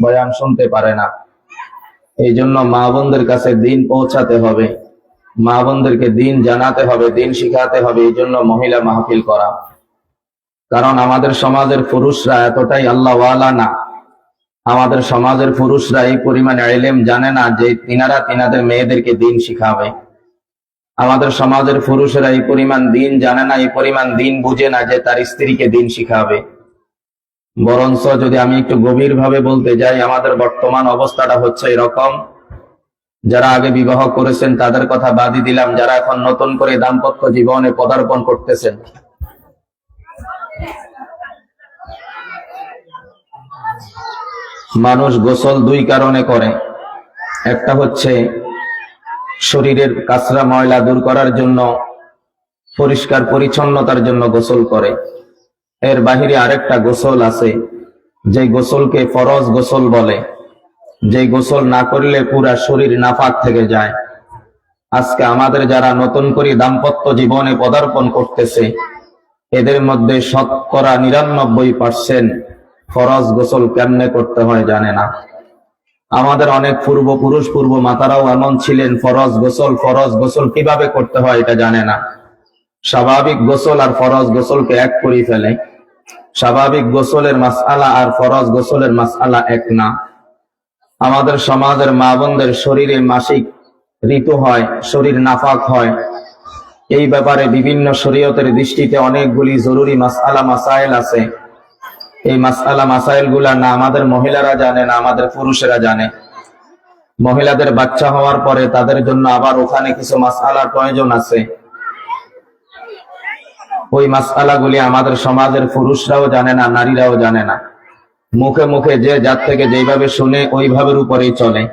বয়ান শুনতে পারে না। এই জন্য মা বোনদের কাছে দিন পৌঁছাতে হবে, মা বোনদেরকে দিন জানাতে হবে, দিন শিখাতে হবে। এই জন্য মহিলা মাহফিল করা। কারণ আমাদের সমাজের পুরুষরা এতটাই আল্লাহওয়ালা না, আমাদের সমাজের পুরুষরা এই পরিমাণে ইলম জানে না যে তিনাদের মেয়েদেরকে দিন শিখাবে। আমাদের সমাজের পুরুষেরা এই পরিমাণ দিন জানে না, এই পরিমাণ দিন বুঝে না যে তার স্ত্রীকে দিন শিখাবে। বরঞ্চ যদি আমি একটু গভীরভাবে বলতে যাই, আমাদের বর্তমান অবস্থাটা হচ্ছে এরকম, যারা আগে বিবাহ করেছেন তাদের কথা বাদই দিলাম, যারা এখন নতুন করে দাম্পত্য জীবনে পদার্পণ করতেছেন, মানুষ গোসল দুই কারণে করে। একটা হচ্ছে শরীরের কাঁচরা ময়লা দূর করার জন্য, পরিষ্কার পরিচ্ছন্নতার জন্য গোসল করে। এর বাহিরে আরেকটা গোসল আছে, যে গোসলকে ফরজ গোসল বলে, যে গোসল না করলে পুরা শরীর নাপাক থেকে যায়। আজকে আমাদের যারা নতুন করে দাম্পত্য জীবনে পদার্পণ করতেছে, এদের মধ্যে শতকরা 99% ফরজ গোসল কেমনে করতে হয় জানে না। আমাদের অনেক পূর্বপুরুষ পূর্ব মাতারাও এমন ছিলেন, ফরজ গোসল কিভাবে করতে হয় এটা জানে না। স্বাভাবিক গোসল আর ফরজ গোসলকে এক করে ফেলে। স্বাভাবিক গোসলের মাসআলা আর ফরজ গোসলের মাসআলা এক না। আমাদের সমাজের মা বোনদের শরীরে মাসিক ঋতু হয়, শরীর নাপাক হয়। এই ব্যাপারে বিভিন্ন শরীয়তের দৃষ্টিতে অনেকগুলি জরুরি মাসআলা মাসাইল আছে। এই মাসআলা মাসাইল গুলা না আমাদের মহিলারা জানে, না আমাদের পুরুষেরা জানে। মহিলাদের বাচ্চা হওয়ার পরে তাদের জন্য আবার ওখানে কিছু মাসআলার প্রয়োজন আছে। ওই মাসআলাগুলি আমাদের সমাজের পুরুষরাও জানে না, নারীরাও জানে না। মুখে মুখে যে যার থেকে যেভাবে শুনে ওইভাবের উপরেই চলে।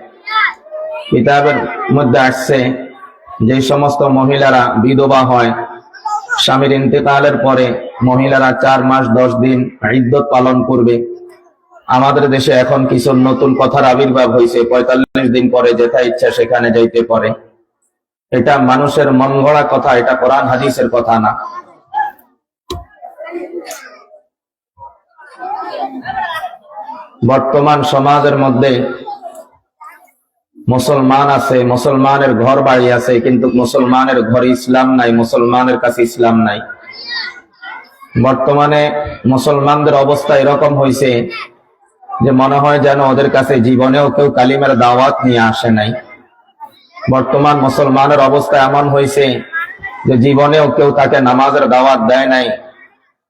কিতাবের মধ্যে আসছে যে সমস্ত মহিলারা বিধবা হয়, স্বামীর ইন্তেকালের পরে মহিলারা 4 মাস 10 দিন ইদ্দত পালন করবে। আমাদের দেশে এখন কিছু নতুন কথার আবির্ভাব হয়েছে, 45 দিন পরে যেটা ইচ্ছা সেখানে যাইতে পারে। এটা মানুষের মন গড়া কথা, এটা কোরআন হাদিসের কথা না। বর্তমান সমাজের মধ্যে মুসলমান আছে, মুসলমানের ঘর বাড়ি আছে, কিন্তু মুসলমানের ঘরে ইসলাম নাই, মুসলমানের কাছে ইসলাম নাই। বর্তমানে মুসলমানদের অবস্থা এরকম হয়েছে যে মনে হয় যেন ওদের কাছে জীবনেও কেউ কালিমার দাওয়াত নিয়ে আসে নাই। বর্তমান মুসলমানের অবস্থা এমন হয়েছে যে জীবনেও কেউ তাকে নামাজের দাওয়াত দেয় নাই।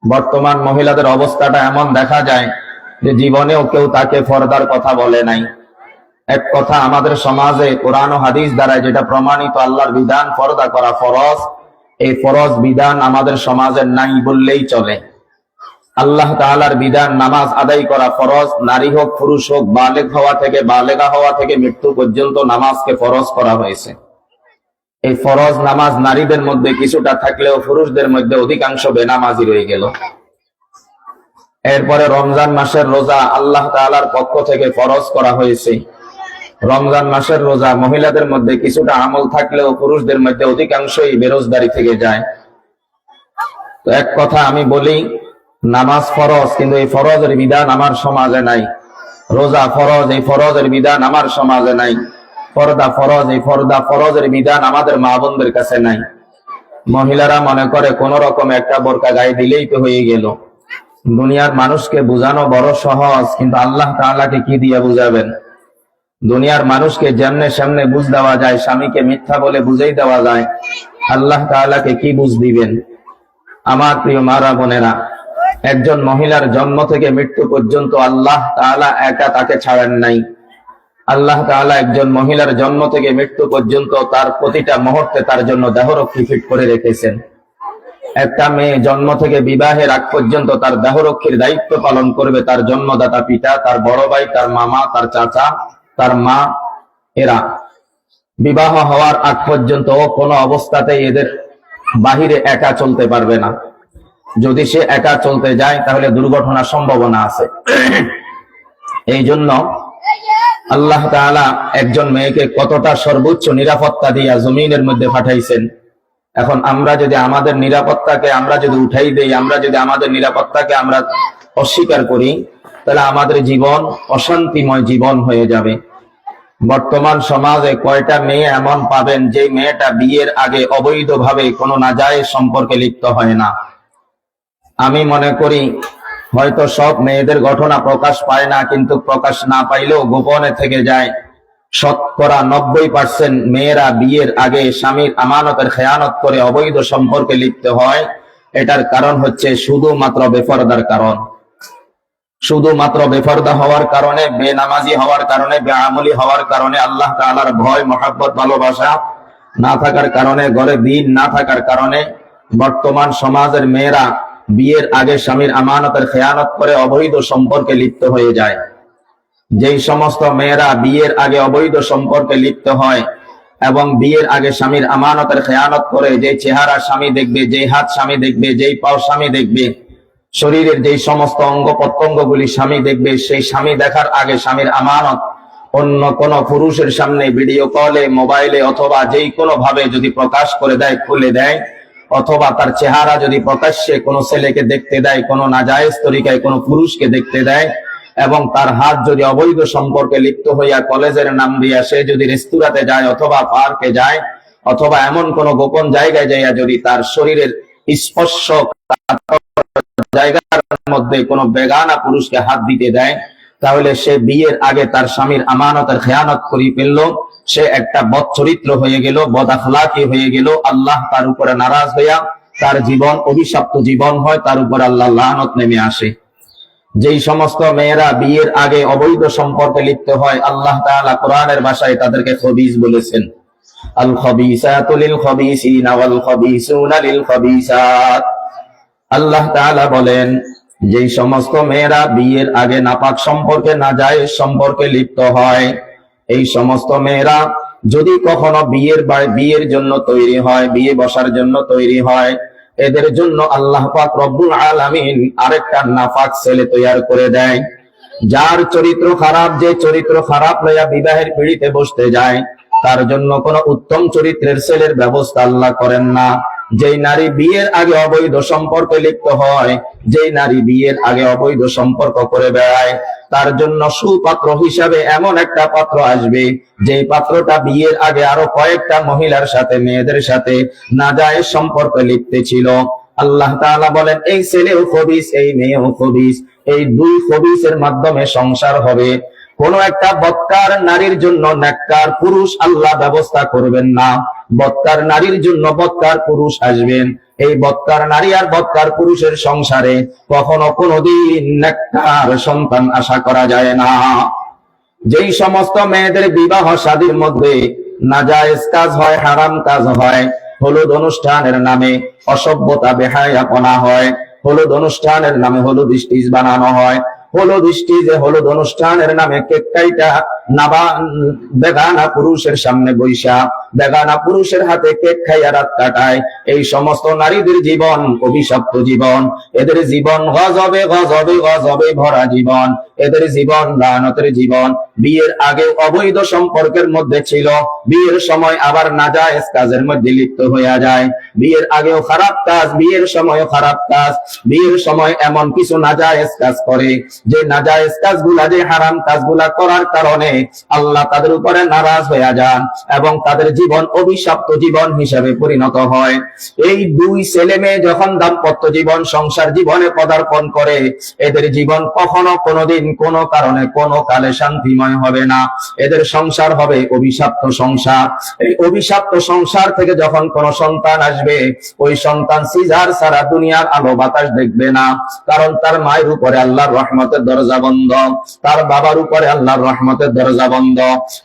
বর্তমান মহিলাদের অবস্থাটা এমন দেখা যায় যে জীবনেও কেউ তাকে ফরদার কথা বলে নাই। এক কথা, আমাদের সমাজে কোরআন ও হাদিস দ্বারা যেটা প্রমাণিত আল্লাহর বিধান ফরদা করা ফরজ, এই ফরজ বিধান আমাদের সমাজের নাই বললেই চলে। আল্লাহ তাআলার বিধান নামাজ আদায় করা ফরজ, নারী হোক পুরুষ হোক, বালেগ হওয়া থেকে বালেগা হওয়া থেকে মৃত্যু পর্যন্ত নামাজকে ফরজ করা হয়েছে। এই ফরজ নামাজ নারীদের মধ্যে কিছুটা থাকলেও পুরুষদের মধ্যে অধিকাংশ বেনামাজি রয়ে গেল। এরপরে রমজান মাসের রোজা আল্লাহ তাআলার পক্ষ থেকে ফরজ করা হয়েছে। রমজান মাসের রোজা মহিলাদের মধ্যে কিছুটা আমল থাকলেও পুরুষদের মধ্যে অধিকাংশই বেরোজগারি থেকে যায়। তো এক কথা আমি বলি, নামাজ ফরজ, কিন্তু এই ফরজের বিধান আমার সমাজে নাই। রোজা ফরজ, এই ফরজের বিধান আমার সমাজে নাই। পর্দা ফরজ, এই ফরজের বিধান আমাদের মা বোনদের কাছে নাই। মহিলারা মনে করে কোন রকম একটা বোরকা গায়ে দিলেই তো হয়ে গেল। দুনিয়ার মানুষকে বুঝানো বড় সহজ, কিন্তু আল্লাহ তাআলাকে কি দিয়ে বুঝাবেন? দুনিয়ার মানুষকে যেমনে সামনে বুঝ দেওয়া যায়, স্বামীকে মিথ্যা বলে বুঝাই দেওয়া যায়, আল্লাহ তাআলাকে কি বুঝ দিবেন? আমার প্রিয় মারা বোনেরা, একজন মহিলার জন্ম থেকে মৃত্যু পর্যন্ত আল্লাহ তাআলা একা তাকে ছাড়েন নাই। আল্লাহ তাআলা একজন মহিলার জন্ম থেকে মৃত্যু পর্যন্ত তার প্রতিটা মুহূর্তে তার জন্য দেহরক্ষী ফিট করে রেখেছেন। একটা মেয়ে জন্ম থেকে বিবাহের আগ পর্যন্ত তার দেহরক্ষীর দায়িত্ব পালন করবে তার জন্মদাতা পিতা, তার বড় ভাই, তার মামা, তার চাচা, তার মা। এরা বিবাহ হওয়ার আগ পর্যন্ত কোনো অবস্থাতেই এদের বাহিরে একা চলতে পারবে না। যদি সে একা চলতে যায় তাহলে দুর্ঘটনার সম্ভাবনা আছে। এই জন্য আল্লাহ তাআলা একজন মেয়েকে কতটা সর্বোচ্চ নিরাপত্তা দিয়া জমিনের মধ্যে পাঠাইছেন। এখন আমরা যদি আমাদের নিরাপত্তাকে আমরা যদি উঠাই দেই, আমরা যদি আমাদের নিরাপত্তাকে আমরা অস্বীকার করি, তাহলে আমাদের জীবন অশান্তিময় জীবন হয়ে যাবে। বর্তমান সমাজে কয়টা মেয়ে এমন পাবেন যে মেয়েটা বিয়ের আগে অবৈধভাবে কোনো নাজায়েজ সম্পর্কে লিপ্ত হয় না? আমি মনে করি হয়তো সব মেয়েদের ঘটনা প্রকাশ পায় না, কিন্তু প্রকাশ না পাইলেও গোপনে থেকে যায়। শতকরা 90% মেয়েরা বিয়ের আগে স্বামীর আমানতের খেয়ানত করে অবৈধ সম্পর্কে লিপ্ত হয়। এটার কারণ হচ্ছে শুধুমাত্র বেপরদার কারণ। শুধুমাত্র বেপরদা হওয়ার কারণে, বেনামাজি হওয়ার কারণে, বেআমলি হওয়ার কারণে, আল্লাহ তাআলার ভয়, মহব্বত, ভালোবাসা না থাকার কারণে, ঘরে দ্বীন না থাকার কারণে বর্তমান সমাজের মেয়েরা বিয়ের আগে স্বামীর আমানতের খেয়ানত করে অবৈধ সম্পর্কে লিপ্ত হয়ে যায়। যেই সমস্ত মেয়েরা বিয়ের আগে অবৈধ সম্পর্কে লিপ্ত হয় এবং বিয়ের আগে স্বামীর আমানতের খেয়ানত করে, যে চেহারা স্বামী দেখবে, যেই হাত স্বামী দেখবে, যেই পাও স্বামী দেখবে, শরীরের যেই সমস্ত অঙ্গ প্রত্যঙ্গগুলি স্বামী দেখবে, সেই স্বামী দেখার আগে স্বামীর আমানত অন্য কোন পুরুষের সামনে ভিডিও কলে, মোবাইলে অথবা যেই কোনো ভাবে যদি প্রকাশ করে দেয়, খুলে দেয়, অথবা তার চেহারা যদি প্রকাশ্যে কোনো ছেলেকে দেখতে দেয়, কোনো নাজায়েজ তরিকায় কোনো পুরুষকে দেখতে দেয়, এবং তার হাত যদি অবৈধ সম্পর্কে লিপ্ত হইয়া কলেজের নাম দিয়া সে যদি রেস্তোরাঁতে যায় অথবা পার্কে যায় অথবা এমন কোন গোপন জায়গায় যাইয়া যদি তার শরীরের স্পর্শ জায়গার মধ্যে কোনো বেগানা পুরুষকে হাত দিতে দেয়, তাহলে সে বিয়ের আগে তার স্বামীর আমানতের খেয়ানত করে ফেলল। সে একটা বদ চরিত্র হয়ে গেল, বদ আখলাকি হয়ে গেল। আল্লাহ তার উপরে নারাজ হইয়া তার জীবন অভিশপ্ত জীবন হয়, তার উপর আল্লাহ লানত নেমে আসে। যেই সমস্ত মেয়েরা বিয়ের আগে অবৈধ সম্পর্কে লিপ্ত হয়, আল্লাহ তাআলা কোরআনের ভাষায় তাদেরকে খবিস বলেছেন। আল খবিসাতু লিল খবিসিনা ওয়াল খবিসুনা লিল খবিসাত। আল্লাহ তাআলা বলেন, যেই সমস্ত মেয়েরা বিয়ের আগে নাপাক সম্পর্কে, নাজায়েজ সম্পর্কে লিপ্ত হয়, এই সমস্ত মেয়েরা যদি কখনো বিয়ের জন্য তৈরি হয়, বিয়ে বসার জন্য তৈরি হয়, এদের জন্য আল্লাহ পাক রব্বুল আলামিন আরেকটা নাপাক ছেলে তৈরি করে দেয়। যার চরিত্র খারাপ, যে চরিত্র খারাপ লইয়া বিবাহের পিঁড়িতে বসতে যায়, তার জন্য কোন উত্তম চরিত্রের ছেলের ব্যবস্থা আল্লাহ করেন না। যেই নারী বিয়ের আগে অবৈধ সম্পর্কে লিপ্ত হয়, যেই নারী বিয়ের আগে অবৈধ সম্পর্ক করে বেড়ায়, তার জন্য সুপাত্র হিসাবে এমন একটা পাত্র আসবে, যেই পাত্রটা বিয়ের আগে আরো কয়েকটা মহিলার সাথে, মেয়েদের সাথে নাজায়েজ সম্পর্কে লিপ্ত ছিল। আল্লাহ তাআলা বলেন, এই ছেলেও খবিস, এই মেয়েও খবিস, এই দুই খবিসের মাধ্যমে সংসার হবে। কোন একটা বদকার নারীর জন্য নেককার পুরুষ আল্লাহ ব্যবস্থা করবেন না। বদকার নারীর জন্য বদকার পুরুষ আসবেন। এই বদকার নারী আর বদকার পুরুষের সংসারে কখনো কোনোদিন নেককার সন্তান আশা করা যায় না। যেই সমস্ত মেয়েদের বিবাহ শাদীর মধ্যে নাজায়েজ কাজ হয়, হারাম কাজ হয়, হলুদ অনুষ্ঠানের নামে অসভ্যতা, বেহায়াপনা হয়, হলুদ অনুষ্ঠানের নামে হলুদ স্টিচ বানানো হয়, হলুদ স্টিচে, হলুদ অনুষ্ঠানের নামে কেক কাইটা বেগানা পুরুষের সামনে বৈশা বেগানা পুরুষের হাতে কেক খাইয়া রাত কাটায়, এই সমস্ত নারীদের জীবন অভিশপ্ত জীবন। এদের জীবন গজবে গজবে গজবে ভরা জীবন, এদের জীবন লানতের জীবন। বিয়ের আগে অবৈধ সম্পর্কের মধ্যে ছিল, বিয়ের সময় আবার নাজায়েজ কাজের মধ্যে লিপ্ত হইয়া যায়। বিয়ের আগেও খারাপ কাজ, বিয়ের সময়ও খারাপ কাজ। বিয়ের সময় এমন কিছু নাজায়েজ কাজ করে, যে নাজায়েজ কাজগুলা, যে হারাম কাজগুলা করার কারণে আল্লাহ তাদের উপরে নারাজ হইয়া যান এবং তাদের জীবন অভিশপ্ত জীবন হিসেবে পরিণত হয়। এই দুই ছেলে মেয়ে যখন দাম্পত্য জীবন, সংসার জীবনে পদার্পণ করে, এদের জীবন কখনো কোনোদিন কোনো কারণে কোনো কালে শান্তিময় হবে না। এদের সংসার হবে অভিশপ্ত সংসার। এই অভিশপ্ত সংসার থেকে যখন কোন সন্তান আসবে, ওই সন্তান সিজার সারা দুনিয়ার আলো বাতাস দেখবে না, কারণ তার মায়ের উপরে আল্লাহর রহমতের দরজা বন্ধ, তার বাবার উপরে আল্লাহর রহমতের দরজা বন্ধ।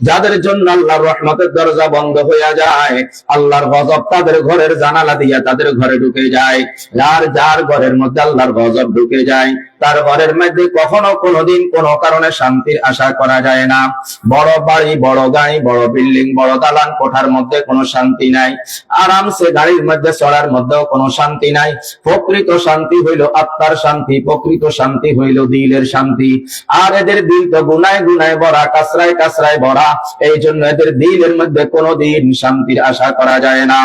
যাদের জন্য আল্লাহর রহমতের দরজা বন্ধ হইয়া যায়, আল্লাহর গজব তাদের ঘরের জানালা দিয়া তাদের ঘরে ঢুকে যায়। যার ঘরের মধ্যে আল্লাহর গজব ঢুকে যায়, তার ঘরের মধ্যে কখনো কোনোদিন কোনো কারণে শান্তির আশা করা যায় না। বড় বাড়ি, বড় গাড়ি, বড় বিল্ডিং, বড় দালান কোঠার মধ্যে কোনো শান্তি নাই। আরামসে গাড়ির মধ্যে চড়ার মধ্যেও কোনো শান্তি নাই। প্রকৃত শান্তি হইল আত্মার শান্তি, প্রকৃত শান্তি হইল দিলের শান্তি। আর এদের দিল তো গুনায় গুনায় ভরা, কাসরায় কাসরায় ভরা। এই জন্য এদের দিলের মধ্যে কোনোদিন শান্তির আশা করা যায় না।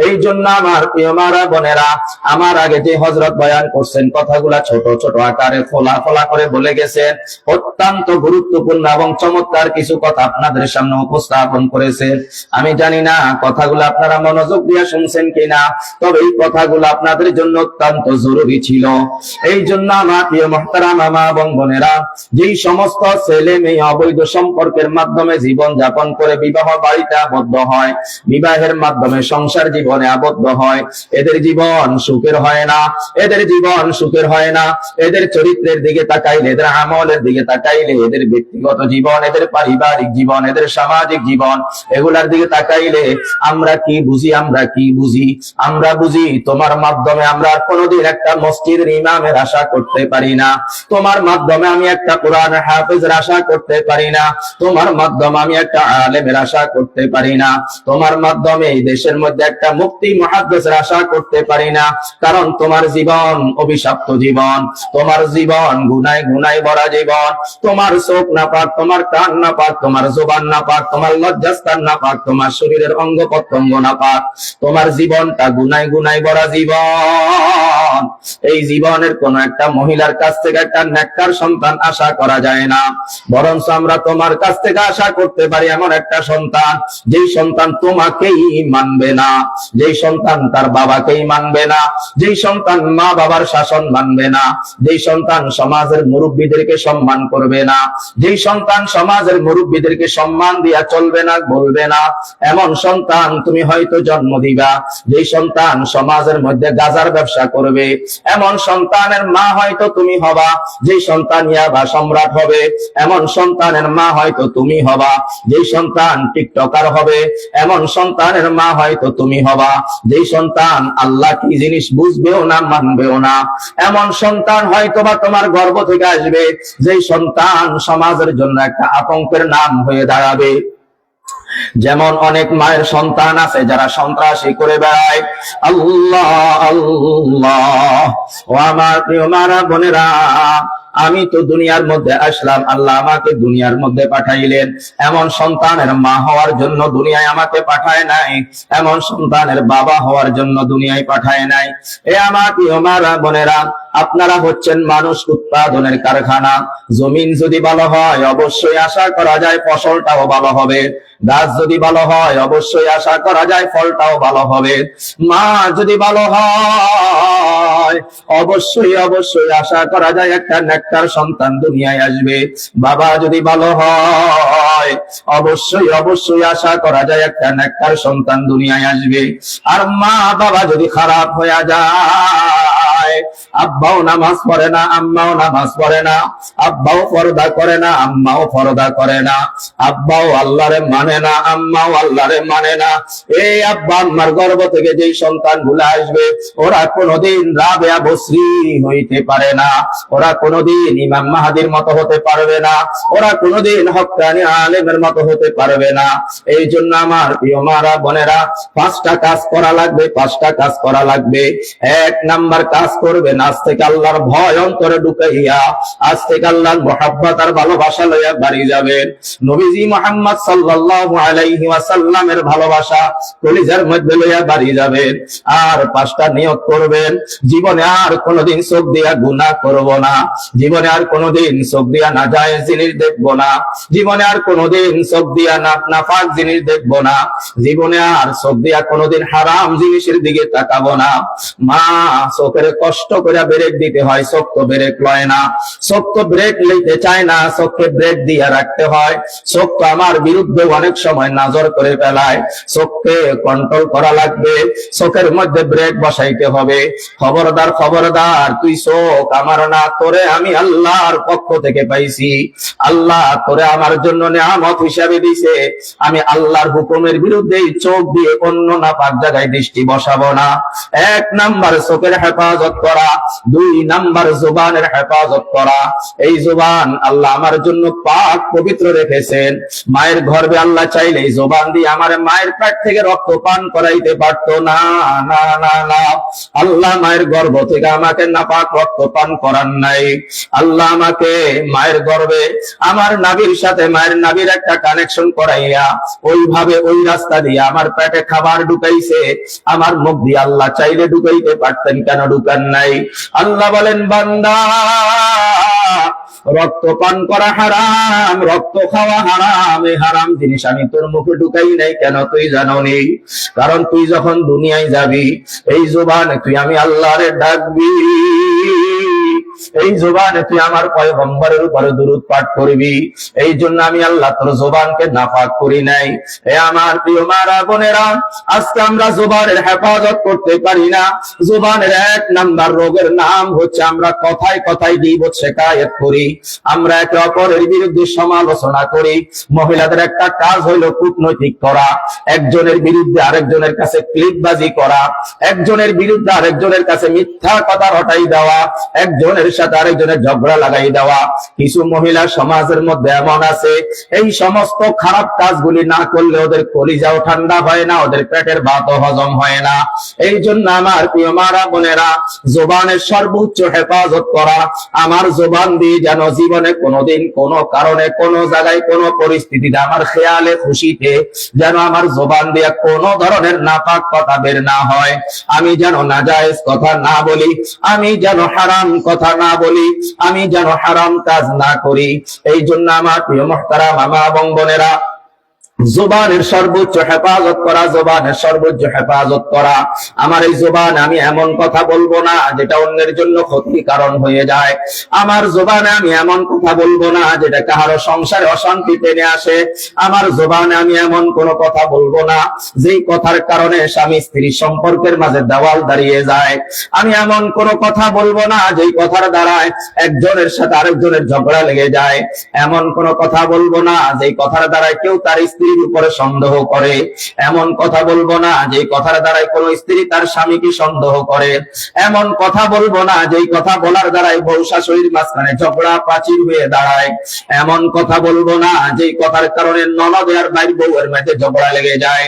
এই জন্য আমার প্রিয় মারা বোনেরা, আমার আগে যে হযরত বয়ান করছেন, কথাগুলা ছোট ছোট আকার আকারে খোলা খোলা করে বলে গেছেন। অত্যন্ত গুরুত্বপূর্ণ এবং চমৎকার কিছু কথা আপনাদের সামনে উপস্থাপন করেছেন। আমি জানি না কথাগুলো আপনারা মনোযোগ দিয়ে শুনছেন কিনা, তবে এই কথাগুলো আপনাদের জন্য অত্যন্ত জরুরি ছিল। এই জন্য আমার প্রিয় মুহতারাম মা এবং বোনেরা, যেই সমস্ত ছেলে মেয়ে অবৈধ সম্পর্কের মাধ্যমে জীবন যাপন করে বিবাহ বাড়িতে আবদ্ধ হয়, বিবাহের মাধ্যমে সংসার জীবনে আবদ্ধ হয়, এদের জীবন সুখের হয় না, এদের জীবন সুখের হয় না। এদের চরিত্রের দিকে তাকাইলে, এদের আমলের দিকে তাকাইলে, এদের ব্যক্তিগত জীবন, এদের পারিবারিক জীবন, এদের সামাজিক জীবন, এগুলার দিকে তাকাইলে আমরা কি বুঝি? আমরা বুঝি তোমার মাধ্যমে আমরা কোনোদিন একটা মসজিদের ইমামের আশা করতে পারি না, তোমার মাধ্যমে আমি একটা কোরআন হাফেজের আশা করতে পারি না, তোমার মাধ্যমে আমি একটা আলেমের আশা করতে পারি না, তোমার মাধ্যমে এই দেশের মধ্যে একটা মুফতি মুহাদ্দিসের আশা করতে পারি না। কারণ তোমার জীবন অভিশপ্ত জীবন, তোমার জীবন গুনায় গুনায় ভরা জীবন, তোমার চোখ না পাক, তোমার কান না পাক, তোমার জবান না পাক, তোমার লজ্জাস্থান না পাক, তোমার শরীরের অঙ্গ প্রত্যঙ্গ না পাক, তোমার জীবনটা গুনায় গুনায় ভরা জীবন। এই জীবনের কোন একটা মহিলার কাছ থেকে একটা নেককার সন্তান আশা করা যায় না, বরং আমরা তোমার কাছ থেকে আশা করতে পারি এমন একটা সন্তান, যেই সন্তান তোমাকেই মানবে না, যেই সন্তান তার বাবাকেই মানবে না, যেই সন্তান মা বাবার শাসন মানবে না, যেই সন্তান সমাজের মুরব্বীদেরকে সম্মান করবে না, যেই সন্তান সমাজের মুরব্বীদেরকে সম্মান দিয়া চলবে না, বলবে না, এমন সন্তান তুমি হয়তো জন্ম দিবা। যেই সন্তান সমাজের মধ্যে গাজার ব্যবসা করবে, এমন সন্তানের মা হয়তো তুমি হবা। যেই সন্তান ইয়াবা সম্রাট হবে, এমন সন্তানের মা হয়তো তুমি হবা। যেই সন্তান টিকটকার হবে, এমন সন্তানের মা হয়তো তুমি হবা। যেই সন্তান আল্লাহ কি জিনিস বুঝবেও না, মানবেও না, এমন সন্তান হয়তো বা তোমার গর্ভ থেকে আসবে। যেই সন্তান সমাজের জন্য একটা আতঙ্কের নাম হয়ে দাঁড়াবে। যেমন অনেক মায়ের সন্তান আছে যারা সন্ত্রাসী করে বেড়ায়। আল্লাহ আল্লাহ, ও আমার প্রিয় মারা বোনেরা, আমি তো দুনিয়ার মধ্যে আসলাম, আল্লাহ আমাকে দুনিয়ার মধ্যে পাঠাইলেন, এমন সন্তানের মা হওয়ার জন্য দুনিয়ায় আমাকে পাঠায় নাই, এমন সন্তানের বাবা হওয়ার জন্য দুনিয়ায় পাঠায় নাই। এ আমার প্রিয় মারা বোনেরা, আপনারা হচ্ছেন মানুষ উৎপাদনের কারখানা। জমিন যদি ভালো হয় অবশ্যই আশা করা যায় ফসলটাও ভালো হবে, গাছ যদি ভালো হয় অবশ্যই আশা করা যায় ফলটাও ভালো হবে, মা যদি ভালো হয় অবশ্যই অবশ্যই আশা করা যায় একটা নেককার সন্তান দুনিয়ায় আসবে, বাবা যদি ভালো হয় অবশ্যই অবশ্যই আশা করা যায় একটা নেককার সন্তান দুনিয়ায় আসবে। আর মা বাবা যদি খারাপ হয়ে যায়, আব্বাও নামাজ পড়ে না, আম্মাও নামাজ পড়ে না, আব্বাও পর্দা করে না, আম্মাও পর্দা করে না, আব্বাও আল্লাহরে মানে না, আম্মাও আল্লাহরে মানে না, এই আব্বা আম্মার গর্ভ থেকে যেই সন্তান গুলো আসবে ওরা কোনোদিন রাবেয়া বসরি হইতে পারে না, ওরা কোনোদিন ইমাম মাহাদির মতো হতে পারবে না, ওরা কোনোদিন হক্কানি আলেমের মতো হতে পারবে না। এই জন্য আমার প্রিয় মারা বোনেরা, 5টা কাজ করা লাগবে, 5টা কাজ করা লাগবে। 1 নাম্বার কাজ করবেন, আজ থেকে আল্লাহর ভয় অন্তরে ঢুকাইয়া, আজ থেকে আল্লাহর মুহাব্বত আর ভালোবাসা লইয়া বাড়ি যাবেন। নবীজি মুহাম্মদ সাল্লাল্লাহু আলাইহি ওয়াসাল্লামের ভালোবাসা কলিজার মধ্যে লইয়া বাড়ি যাবেন। আর 5টা নিয়ত করবেন, জীবনে আর কোনোদিন চোখ দিয়া গুনাহ করব না, জীবনে আর কোনোদিন চোখ দিয়া নাজায়েজ জিনিস দেখব না, জীবনে আর কোনোদিন চোখ দিয়া নাপাক জিনিস দেখব না, জীবনে আর চোখ দিয়া কোনোদিন হারাম জিনিসের দিকে তাকাবো না। মা চোখের কষ্ট করে ব্রেক দিতে হয়, চোখ তো ব্রেক লয় না, চোখ তো ব্রেক লইতে চায় না, চোখকে ব্রেক দিয়ে রাখতে হয়। চোখ তো আমার বিরুদ্ধে অনেক সময় নজর করে ফেলায়, চোখকে কন্ট্রোল করা লাগবে, চোখের মধ্যে ব্রেক বসাইতে হবে। খবরদার খবরদার, তুই চোখ আমার না, তোরে আমি আল্লাহর পক্ষ থেকে পাইছি, আল্লাহ তোরে আমার জন্য নিয়ামত হিসাবে দিছে, আমি আল্লাহর হুকুমের বিরুদ্ধে চোখ দিয়ে অন্য নাপাক জায়গায় দৃষ্টি বসাবো না। 1 নাম্বার চোখের হেফাজত করা, 2 নাম্বার জবানের হেফাজত করা। এই জবান আল্লাহ আমার জন্য পাক পবিত্র রেখেছেন। মায়ের গর্ভে আল্লাহ চাইলে এই জবান দিয়ে আমার মায়ের পেট থেকে রক্ত পান করাইতে পারতো না, না না না, আল্লাহ মায়ের গর্ভ থেকে আমাকে নাপাক রক্ত পান করান নাই। আল্লাহ আমাকে মায়ের গর্ভে আমার নাভির সাথে মায়ের নাভির একটা কানেকশন করাইয়া ওইভাবে ওই রাস্তা দিয়ে আমার পেটে খাবার ঢুকাইছে। আমার মুখ দিয়ে আল্লাহ চাইলে ঢুকাইতে পারতেন, কেন ঢুকান নাই। আল্লাহ বলেন, বান্দা রক্ত পান করা হারাম, রক্ত খাওয়া হারাম, এই হারাম জিনিস আমি তোর মুখে ঢুকাই নাই। কেন তুই জানো নি? কারণ তুই যখন দুনিয়ায় যাবি এই জবানে তুই আমি আল্লাহরে ডাকবি, এই জবানে তুই আমার পয়গম্বরের উপরে দুরূদ পাঠ করবি। এই জন্য আমি আল্লাহ তোর জবানকে নাপাক করি নাই। এ আমার প্রিয় মারা বোনেরা, আজকে আমরা জবানের হেফাজত করতে পারি না। জবানের এক নাম্বার রোগের নাম হচ্ছে আমরা কথায় কথায় গীবত শিকায়েত করি, আমরা একে অপরের বিরুদ্ধে সমালোচনা করি। মহিলাদের একটা কাজ হইলো কূটনৈতিক করা, একজনের বিরুদ্ধে আরেকজনের কাছে ক্লিকবাজি করা, একজনের বিরুদ্ধে আরেকজনের কাছে মিথ্যা কথা রটাই দেওয়া, একজনের সাথে আরেকজনের ঝগড়া লাগাই দেওয়া। কিছু মহিলা সমাজের মধ্যে এমন আছে, এই সমস্ত খারাপ কাজগুলি না করলে ওদের কলিজাও ঠান্ডা হয় না, ওদের পেটের ভাতও হজম হয় না। এই জন্য আমার প্রিয় মারা বোনেরা, জবানের সর্বোচ্চ হেফাজত করা। আমার জবান দিয়ে যেন জীবনে কোনোদিন কোনো কারণে কোনো জায়গায় কোনো পরিস্থিতিতে আমার খেয়ালে খুশিতে যেন আমার জবান দিয়ে কোনো ধরনের নাপাক কথা বের না হয়, আমি যেন নাজায়েজ কথা না বলি, আমি যেন হারাম কথা না বলি, আমি যেন হারাম কাজ না করি। এই জন্য আমার প্রিয় মুহতারাম মা এবং বোনেরা, জবানের সর্বোচ্চ হেফাজত করা, জবানের সর্বোচ্চ হেফাজত করা। আমার এই জবানে আমি এমন কথা বলবো না যেটা অন্যের জন্য ক্ষতির কারণ হয়ে যায়। আমার জবানে আমি এমন কথা বলবো না যেটা কারো সংসারে অশান্তি টেনে আসে। আমার জবানে আমি এমন কোনো কথা বলবো না যেই কথার কারণে স্বামী স্ত্রী সম্পর্কের মাঝে দেওয়াল দাঁড়িয়ে যায়। আমি এমন কোনো কথা বলবো না যেই কথার দ্বারায় একজনের সাথে আরেকজনের ঝগড়া লেগে যায়। এমন কোনো কথা বলবো না যেই কথার দ্বারায় কেউ তার স্ত্রীর উপরে সন্দেহ করে। এমন কথা বলবো না যে কথার দ্বারাই কোন স্ত্রী তার স্বামীকে সন্দেহ করে। এমন কথা বলবো না যে কথা বলার দ্বারাই বউ শাশুড়ির মাঝখানে ঝগড়া প্রাচীর হয়ে দাঁড়ায়। এমন কথা বলবো না যে কথার কারণে ননদ আর ভাই বউয়ের মধ্যে ঝগড়া লেগে যায়।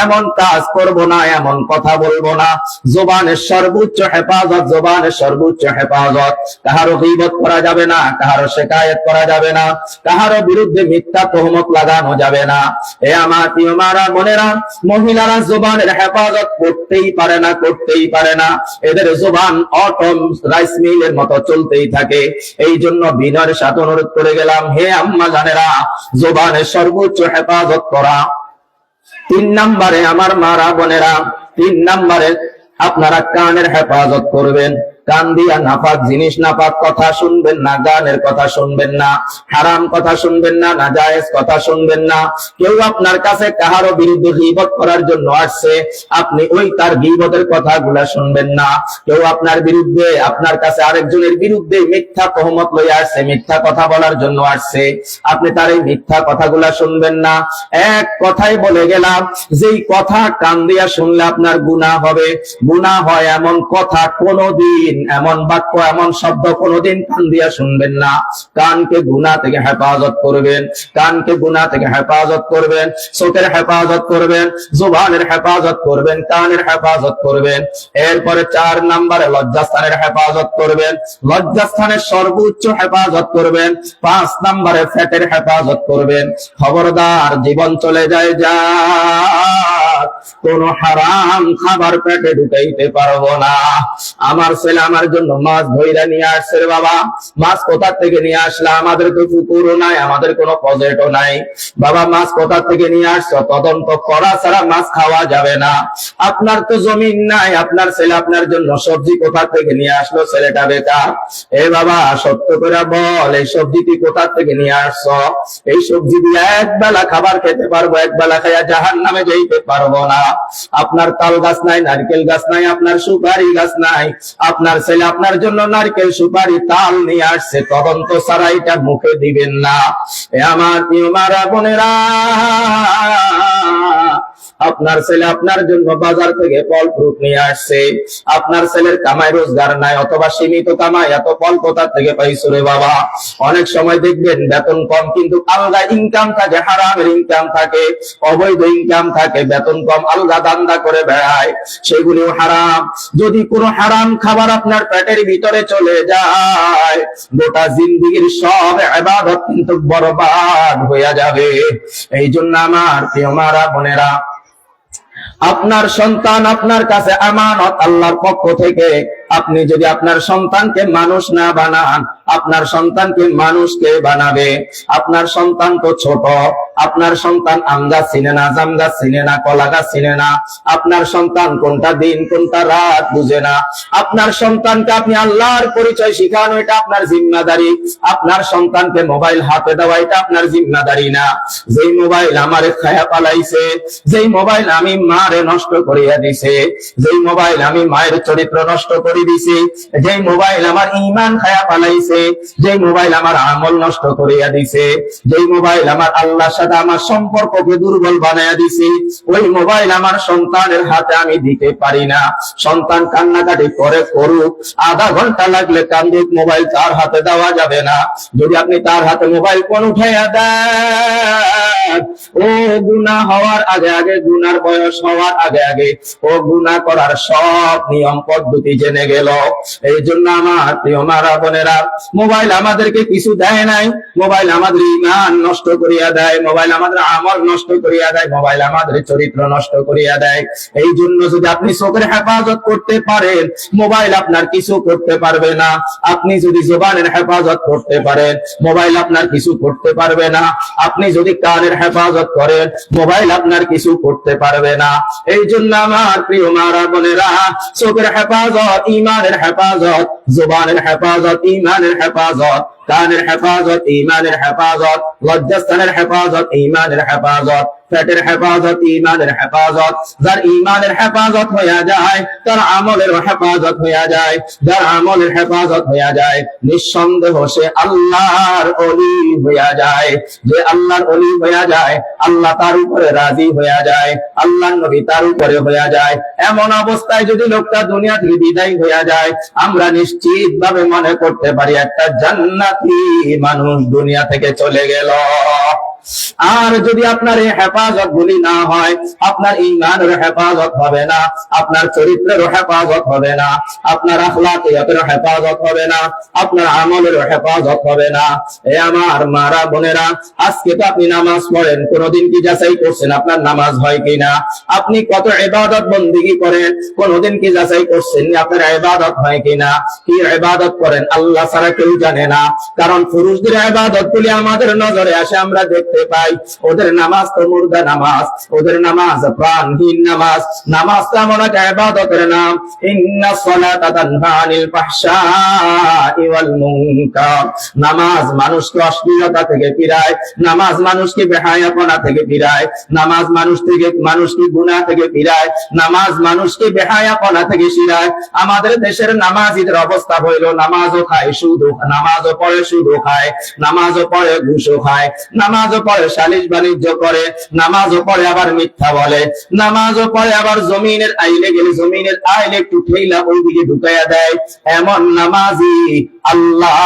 এমন কাজ করব না, এমন কথা বলবো না। জবানের সর্বোচ্চ হেফাজত, জবানের সর্বোচ্চ হেফাজত। কাহারও গীবত করা যাবে না, কাহারও শিকায়েত করা যাবে না, কাহারও বিরুদ্ধে মিথ্যা তহমত লাগানো যাবে না। এ আমার প্রিয় মারা বোনেরা, মহিলারা জবানের হেফাজত করতেই পারে না, করতেই পারে না। এদের জবান অটম রাইস মিলের মতো চলতেই থাকে। এই জন্য বিনয়ের সাথে অনুরোধ করে গেলাম, হে আম্মা জানেরা, জবানের সর্বোচ্চ হেফাজত করা। 3 নম্বরে আমার মারা বোনেরা, 3 নম্বরে আপনারা কানের হেফাজত করবেন। কান দিয়া নাপাক জিনিস, নাপাক কথা শুনবেন না, গানের কথা শুনবেন না, হারাম কথা শুনবেন না, নাজায়েজ কথা শুনবেন না। কেউ আপনার কাছে কাহারও বিরুদ্ধে গীবত করার জন্য আসছে, আপনি ওই তার গীবতের কথাগুলা শুনবেন না। কেউ আপনার বিরুদ্ধে, আপনার কাছে আরেকজনের বিরুদ্ধে মিথ্যা তহমত লইয়া আসছে, মিথ্যা কথা বলার জন্য আসছে, আপনি তার এই মিথ্যা কথাগুলা শুনবেন না। এক কথাই বলে গেলাম, যেই কথা কান দিয়া শুনলে আপনার গুনাহ হবে, গুনাহ হয় এমন কথা কোনদিন, এমন বাক্য, এমন শব্দ কোনদিন কান দিয়া শুনবেন না। কানকে গুনাহ থেকে হেফাজত করবেন, কানকে গুনাহ থেকে হেফাজত করবেন, চোখের হেফাজত করবেন, জবানের হেফাজত করবেন, কানের হেফাজত করবেন। এরপরে 4 নম্বরে লজ্জাস্থানের হেফাজত করবেন, লজ্জাস্থানের সর্বোচ্চ হেফাজত করবেন। 5 নম্বরে পেটের হেফাজত করবেন। খবরদার, জীবন চলে যায় যা, কোন হারাম খাবার পেটে ঢুকাইতে পারবো না। আমার ছেলে আমার জন্য মাছ ধইরা নিয়ে আসছে রে বাবা, মাছ কোথা থেকে নিয়ে আসলা? আমাদের তো পুকুরও নাই, আমাদের কোনো প্রজেক্টও নাই। বাবা মাছ কোথা থেকে নিয়ে আসছো? তদন্ত করা ছাড়া মাছ খাওয়া যাবে না। আপনার তো জমিন নাই, আপনার ছেলে আপনার জন্য সবজি কোথা থেকে নিয়ে আসলো? ছেলেটা বেকার। এ বাবা সত্য করে বল, এই সবজি তুই কোথা থেকে নিয়ে আসছো? এই সবজি দিয়ে এক বেলা খাবার খেতে পারবো, এক বেলা খাইয়া জাহান্নামে যাইতে পারবো না। আপনার তাল গাছ নাই, নারকেল গাছ নাই, আপনার সুপারি গাছ নাই, আপনার ছেলে আপনার জন্য নারকেল সুপারি তাল নিয়ে আসছে, তদন্ত ছাড়া এটা মুখে দিবেন না। এ আমার প্রিয় মারা বোনেরা, আপনার ছেলে আপনার জন্য বাজার থেকে ফল ফ্রুট নিয়ে আসছে, আপনার ছেলের কামাই রোজগার নাই অথবা সীমিত কামাই, এত ফল কোথা থেকে পাইছো রে বাবা? অনেক সময় দেখবেন বেতন কম কিন্তু আলগা ইনকাম থাকে, হারামের ইনকাম থাকে, অবৈধ ইনকাম থাকে, বেতন কম আলগা দান্দা করে বেড়ায়, সেগুলিও হারাম। যদি কোনো হারাম খাবার আপনার পেটের ভিতরে চলে যায়, গোটা জিন্দেগীর সব ইবাদত কিন্তু বরবাদ হয়ে যাবে। এই জন্য আমার প্রিয় মারা বোনেরা, আপনার সন্তান আপনার কাছে আমানত আল্লাহর পক্ষ থেকে। আপনি যদি আপনার সন্তানকে মানুষ না বানান, আপনার সন্তানকে মানুষকে বানাবে। আপনার সন্তান তো ছোট, আপনার সন্তান আম গাছ চিনে না, জাম গাছ চিনে না, কলা গাছ চিনে না। আপনার সন্তান কোনটা দিন কোনটা রাত বুঝে না। আপনার সন্তানকে আপনি আল্লাহর পরিচয় শিখানো, এটা আপনার জিম্মাদারি। আপনার সন্তানকে মোবাইল হাতে দেওয়া, এটা আপনার জিম্মাদারি না। যেই মোবাইল আমারে খায়া পালাইছে, যেই মোবাইল আমি মারে নষ্ট করিয়া দিছে, যেই মোবাইল আমি মায়ের চরিত্র নষ্ট করে দিছি, যেই মোবাইল আমার ঈমান খায়া পালাইছে, যেই মোবাইল আমার আমল নষ্ট করিয়া দিছে, যেই মোবাইল আমার আল্লাহর সাথে আমার সম্পর্ককে দুর্বল বানাইয়া দিছে, ওই মোবাইল আমার সন্তানের হাতে আমি দিতে পারি না। সন্তান কান্নাকাটি করে করুক, আধা ঘন্টা লাগলে কান্দুক, মোবাইল তার হাতে দেওয়া যাবে না। যদি আপনি তার হাতে মোবাইল ফোন উঠাইয়া দেন, ও গুনাহ হওয়ার আগে আগে, গুনার বয়স হওয়ার আগে আগে ও গুনাহ করার সব নিয়ম পদ্ধতি জেনে গেল। এই জন্য আমার প্রিয় মারা বোনেরা, মোবাইল আমাদেরকে কিছু দেয় নাই, মোবাইল আমাদের ঈমান নষ্ট করিয়া দেয়, মোবাইল আমাদের আমল নষ্ট করিয়া দেয়, মোবাইল আমাদের চরিত্র নষ্ট করিয়া দেয়। এই জন্য যদি আপনি চোখের হেফাজত করতে পারেন, মোবাইল আপনার কিছু করতে পারবে না। আপনি যদি জবানের হেফাজত করতে পারেন, মোবাইল আপনার কিছু করতে পারবে না। আপনি যদি কানের হেফাজত করেন, মোবাইল আপনার কিছু করতে পারবে না। এই জন্য আমার প্রিয় মারা বোনেরা, চোখের হেফাজত, ঈমানের হেফাজত, জবানের হেফাজত, ঈমানের হেফাজত, কানের হেফাজত, ঈমানের হেফাজত, লজ্জাস্থানের হেফাজত, ঈমানের হেফাজত, পেটের হেফাজত, ঈমানের হেফাজত। যার ঈমানের হেফাজত হইয়া যায়, তার আমলের হেফাজত হইয়া যায়। যার আমলের হেফাজত হইয়া যায়, নিঃসন্দেহ সে আল্লাহর ওলি হইয়া যায়। যে আল্লাহর ওলি হইয়া যায়, আল্লাহ তার উপরে রাজি হইয়া যায়, আল্লাহর নবী তার উপরে হইয়া যায়। এমন অবস্থায় যদি লোকটা দুনিয়া থেকে বিদায় হইয়া যায়, আমরা নিশ্চিত ভাবে মনে করতে পারি একটা জান্নাতি মানুষ দুনিয়া থেকে চলে গেল। আর যদি আপনার এই হেফাজত গুলি না হয়, আপনার ঈমানের হেফাজত হবে না, আপনার চরিত্রের হেফাজত হবে না, আপনার আখলাকিয়াতের হেফাজত হবে না, আপনার আমলের হেফাজত হবে না। এ আমার মারা বোনেরা, আজকে তো আপনি নামাজ পড়েন, কোনদিন কি যাচাই করছেন আপনার নামাজ হয় কিনা? আপনি কত ইবাদত বন্দেগী করেন, কোনদিন কি যাচাই করছেন আপনার ইবাদত হয় কিনা? কি ইবাদত করেন আল্লাহ ছাড়া কেউ জানে না। কারণ পুরুষদের ইবাদত গুলি আমাদের নজরে আসে, আমরা দেখতে পাই। ওদের নামাজ তো মুর্দা নামাজ, ওদের নামাজ প্রাণহীন নামাজ। নামাজ তো এমন একটা ইবাদতের নাম, ইন্নাস সালাতা তানহা আনিল ফাহশাই ওয়াল মুনকার। নামাজ মানুষকে অশ্লীলতা থেকে ফিরায়, নামাজ মানুষকে বেহায়াপনা থেকে ফিরায়, নামাজ মানুষকে গুনাহ থেকে ফিরায়, নামাজ মানুষকে বেহায়াপনা থেকে ফিরায়। আমাদের দেশের নামাজীদের অবস্থা হইল, নামাজও খায় সুদও, নামাজও পড়ে সুদও খায়, নামাজও পড়ে ঘুষও খায়, নামাজও পড়ে সালিশ বাণিজ্য করে, নামাজও পড়ে আবার মিথ্যা বলে, নামাজও পড়ে আবার জমিনের আইলে গেলে জমিনের আইলে একটু ঠেলা ওইদিকে ঢুকাইয়া দেয়। এমন নামাজি আল্লাহ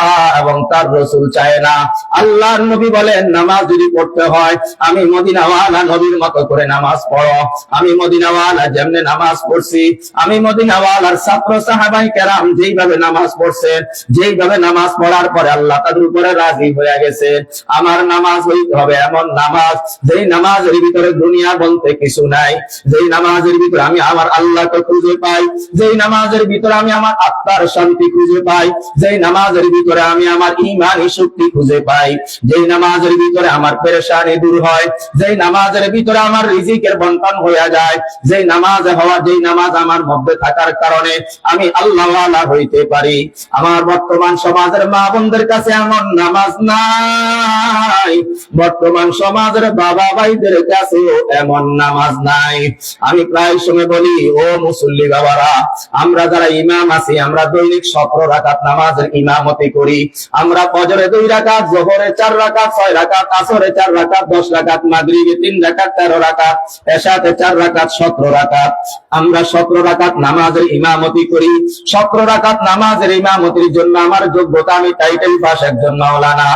এবং তার রাসূল চায় না। আল্লাহর নবী বলেন, নামাজ যদি পড়তে হয়, আমি মদিনাওয়ালা নবীর মতো করে নামাজ পড়ো। আমি মদিনাওয়ালা যেমনে নামাজ পড়ছি, আমি মদিনাওয়ালার ছাত্র সাহাবায়ে কেরাম যেইভাবে নামাজ পড়ছেন, যেইভাবে নামাজ পড়ার পরে আল্লাহ তাদের উপরে রাজি হয়ে গেছে, আমার নামাজ হইতে হবে এমন নামাজ, যেই নামাজের ভিতরে দুনিয়া বলতে কিছু নাই, যেই নামাজের ভিতরে আমি আমার আল্লাহকে খুঁজে পাই, যেই নামাজের ভিতরে আমি আমার আত্মার শান্তি খুঁজে পাই, যেই নামাজের ভিতরে আমি আমার ঈমানি শক্তি খুঁজে পাই, যেই নামাজের ভিতরে আমার পেরেশানি দূর হয়, যেই নামাজের ভিতরে আমার রিজিকের বন্টন হয়ে যায়, যেই নামাজ আমার মধ্যে থাকার কারণে আমি আল্লাহওয়ালা হইতে পারি। আমার বর্তমান সমাজের মা বোনদের কাছে এমন নামাজ নাই, বর্তমান সমাজের বাবা ভাইদের কাছেও এমন নামাজ নাই। আমি প্রায় সময় বলি, ও মুসল্লি বাবারা, আমরা যারা ইমাম আছি, আমরা দৈনিক 17 রাকাত নামাজের ইমামতি করি। আমরা ফজরে 2 রাকাত, যোহরে 4 রাকাত, 6 রাকাত, আসরে 4 রাকাত, 10 রাকাত, মাগরিবে 3 রাকাত, 13 রাকাত, এশাতে 4 রাকাত, 17 রাকাত। আমরা 17 রাকাত নামাজের ইমামতি করি। 17 রাকাত নামাজের ইমামতির জন্য আমার যোগ্যতা, আমি টাইটেল পাস একজন মাওলানা।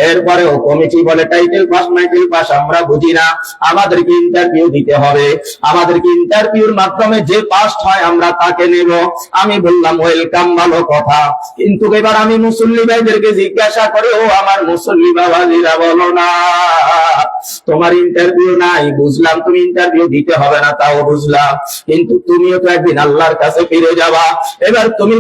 এরপরেও কমিটি বলে টাইটেল পাস মাইটেল পাস, আমরা বুঝি না। আমাদেরকে ইন্টারভিউ দিতে হবে, আমাদেরকে ইন্টারভিউর মাধ্যমে যে পাস হয় আমরা তাকে নেব। আমি বললাম ওয়েলকাম, ভালো কথা, কিন্তু এবার আমি মুসল্লি ভাইদেরকে জিজ্ঞাসা করে, ও আমার মুসল্লি বাবাজিরা বলো না, তোমার ইন্টারভিউ নাই, বুঝলাম তুমি ইন্টারভিউ দিতে হবে না, তাও বুঝলাম, কিন্তু তুমিও তো একদিন আল্লাহর কাছে ফিরে যাবা। এবার তুমি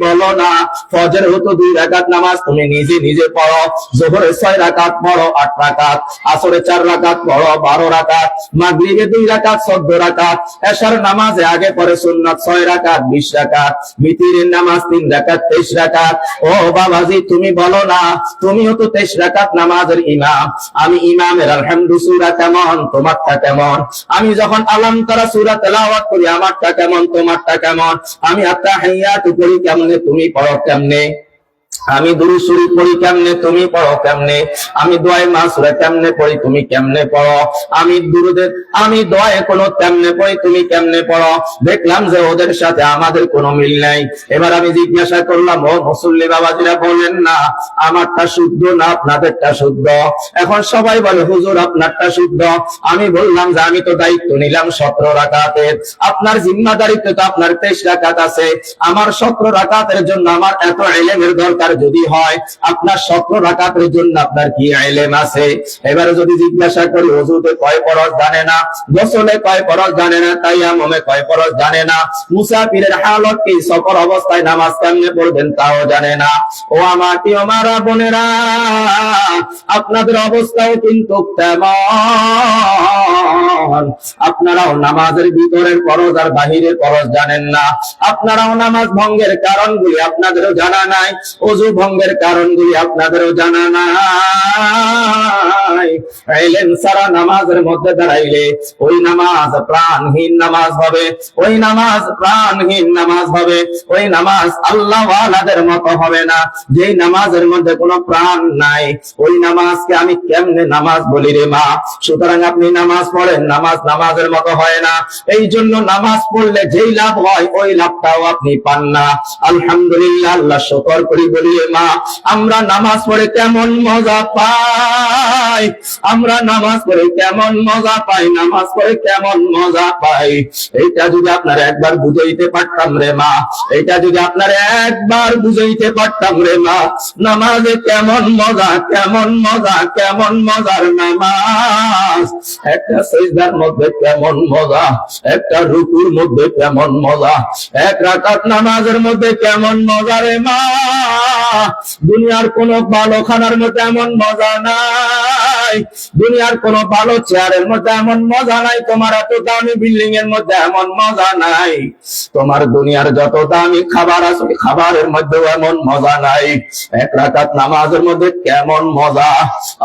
বলো না ফজরের তো 2 রাকাত নামাজ তুমি নিজে নিজে পড়ো, যোহরে 6 রাকাত পড়ো 8 রাকাত, আসরে 4 রাকাত পড়ো 12 রাকাত, মাগরিবে 2 রাকাত 14 রাকাত, এশার নামাজে আগে পড়ে সুন্নাত 6 রাকাত 20 রাকাত, বিতিরের নামাজ 3 রাকাত 23 রাকাত। ও বাবাজি তুমি বলো না, তুমিও তো 23 রাকাত নামাজের ইমাম। আমি ইমামের আলহামদু সূরা কেমন, তোমারটা কেমন? আমি যখন আলাম তারা সূরা তেলাওয়াত করি, আমারটা কেমন, তোমারটা কেমন? আমি আত্তাহিয়াতু পড়ি কেমনে, তুমি পড়ো কেমনে? আমি দুরূদ শরীফ পড়ি কেমনে, তুমি পড়ো কেমনে? আমি দোয়ায়ে মাসুরা কেমনে পড়ি, তুমি কেমনে পড়ো? আমি দোয়ায়ে কোনো কেমনে পড়ি, তুমি কেমনে পড়ো? দেখলাম যে ওদের সাথে আমাদের কোনো মিল নাই। এবার আমি জিজ্ঞাসা করলাম, ও মুসল্লি বাবাজিরা বলেন না, আমারটা শুদ্ধ না আপনাদেরটা শুদ্ধ? এখন সবাই বলে হুজুর আপনারটা শুদ্ধ। আমি বললাম যে আমি তো দায়িত্ব নিলাম 17 রাকাতের, আপনার জিম্মাদারিতে তো আপনার 23 রাকাত আছে। আমার 17 রাকাতের জন্য আমার এত ইলমের দরকার যদি হয়, আপনার 17 রাকাতের জন্য আপনার কি ইলম আছে? এবারে যদি জিজ্ঞাসা করি ওযুতে কয় ফরজ জানে না, গোসলে কয় ফরজ জানে না, তায়াম্মুমে কয় ফরজ জানে না, মুসাফিরের হালত কি, সফর অবস্থায় নামাজ কেমনে পড়বেন তাও জানে না। ও আমার প্রিয় মারা বোনেরা, আপনাদের অবস্থাও কিন্তু তেমন। আপনারাও নামাজের ভিতরের ফরজ আর বাহিরের ফরজ জানেন না। আপনারাও নামাজ ভঙ্গের কারণগুলি আপনাদেরও জানা নাই, ওযু ভঙ্গের কারণগুলি আপনাদেরও জানা নাই। ইলম ছাড়া নামাজের মধ্যে দাঁড়াইলে ওই নামাজ প্রাণহীন নামাজ হবে, ওই নামাজ প্রাণহীন নামাজ হবে, ওই নামাজ আল্লাহ ওয়ালাদের মতো হবে না। যেই নামাজের মধ্যে কোনো প্রাণ নাই, ওই নামাজকে আমি কেমনে নামাজ বলি রে মা? সুতরাং আপনি নামাজ পড়েন, নামাজ নামাজের মতো হয় না। এই জন্য নামাজ পড়লে যেই লাভ হয় ওই লাভটাও আপনি পান না। আলহামদুলিল্লাহ, আল্লাহ শুকর করি বলি মা, আমরা নামাজ পড়ে কেমন মজা পাই, আমরা নামাজ পড়ে কেমন মজা পাই, নামাজ পড়ে কেমন মজা পাই। এইটা যদি আপনার একবার বুঝাইতে পারতাম রে মা, এইটা যদি আপনার একবার বুঝাইতে পারতাম রে মা, নামাজে কেমন মজা, কেমন মজা, কেমন মজার নামাজ। একটা সিজদার মধ্যে কেমন মজা, একটা রুকুর মধ্যে কেমন মজা, এক রাকাত নামাজের মধ্যে কেমন মজা রে মা। দুনিয়ার কোন ভালো খানার মধ্যে এমন মজা নাই, দুনিয়ার কোন ভালো চেয়ারের মধ্যে এমন মজা নাই, তোমার এত দামি বিল্ডিং এর মধ্যে এমন মজা নাই, তোমার দুনিয়ার যত দামি খাবার আছে খাবারের মধ্যে এমন মজা নাই। এক রাকাত নামাজের মধ্যে কেমন মজা।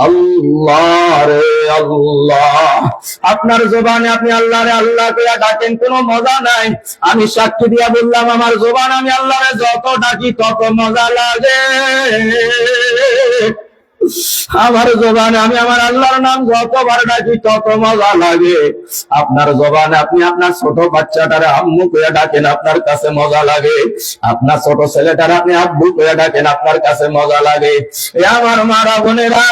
আল্লাহ রে আল্লাহ, আপনার জবানে আপনি আল্লাহ রে আল্লাহ করে ডাকেন, কোনো মজা নাই। আমি সাক্ষী দিয়া বললাম, আমার জবান আমি আল্লাহরে যত ডাকি তত মজা লাগে। আমার জবানে আমি আমার আল্লাহর নাম যতবার ডাকি তত মজা লাগে। আপনার জবানে আপনি আপনার ছোট বাচ্চাটারে আম্মু কইয়া ডাকেন, আপনার কাছে মজা লাগে। আপনার ছোট ছেলেটারে আপনি আব্বু কইয়া ডাকেন, আপনার কাছে মজা লাগে। এ আমার মারা বোনেরা,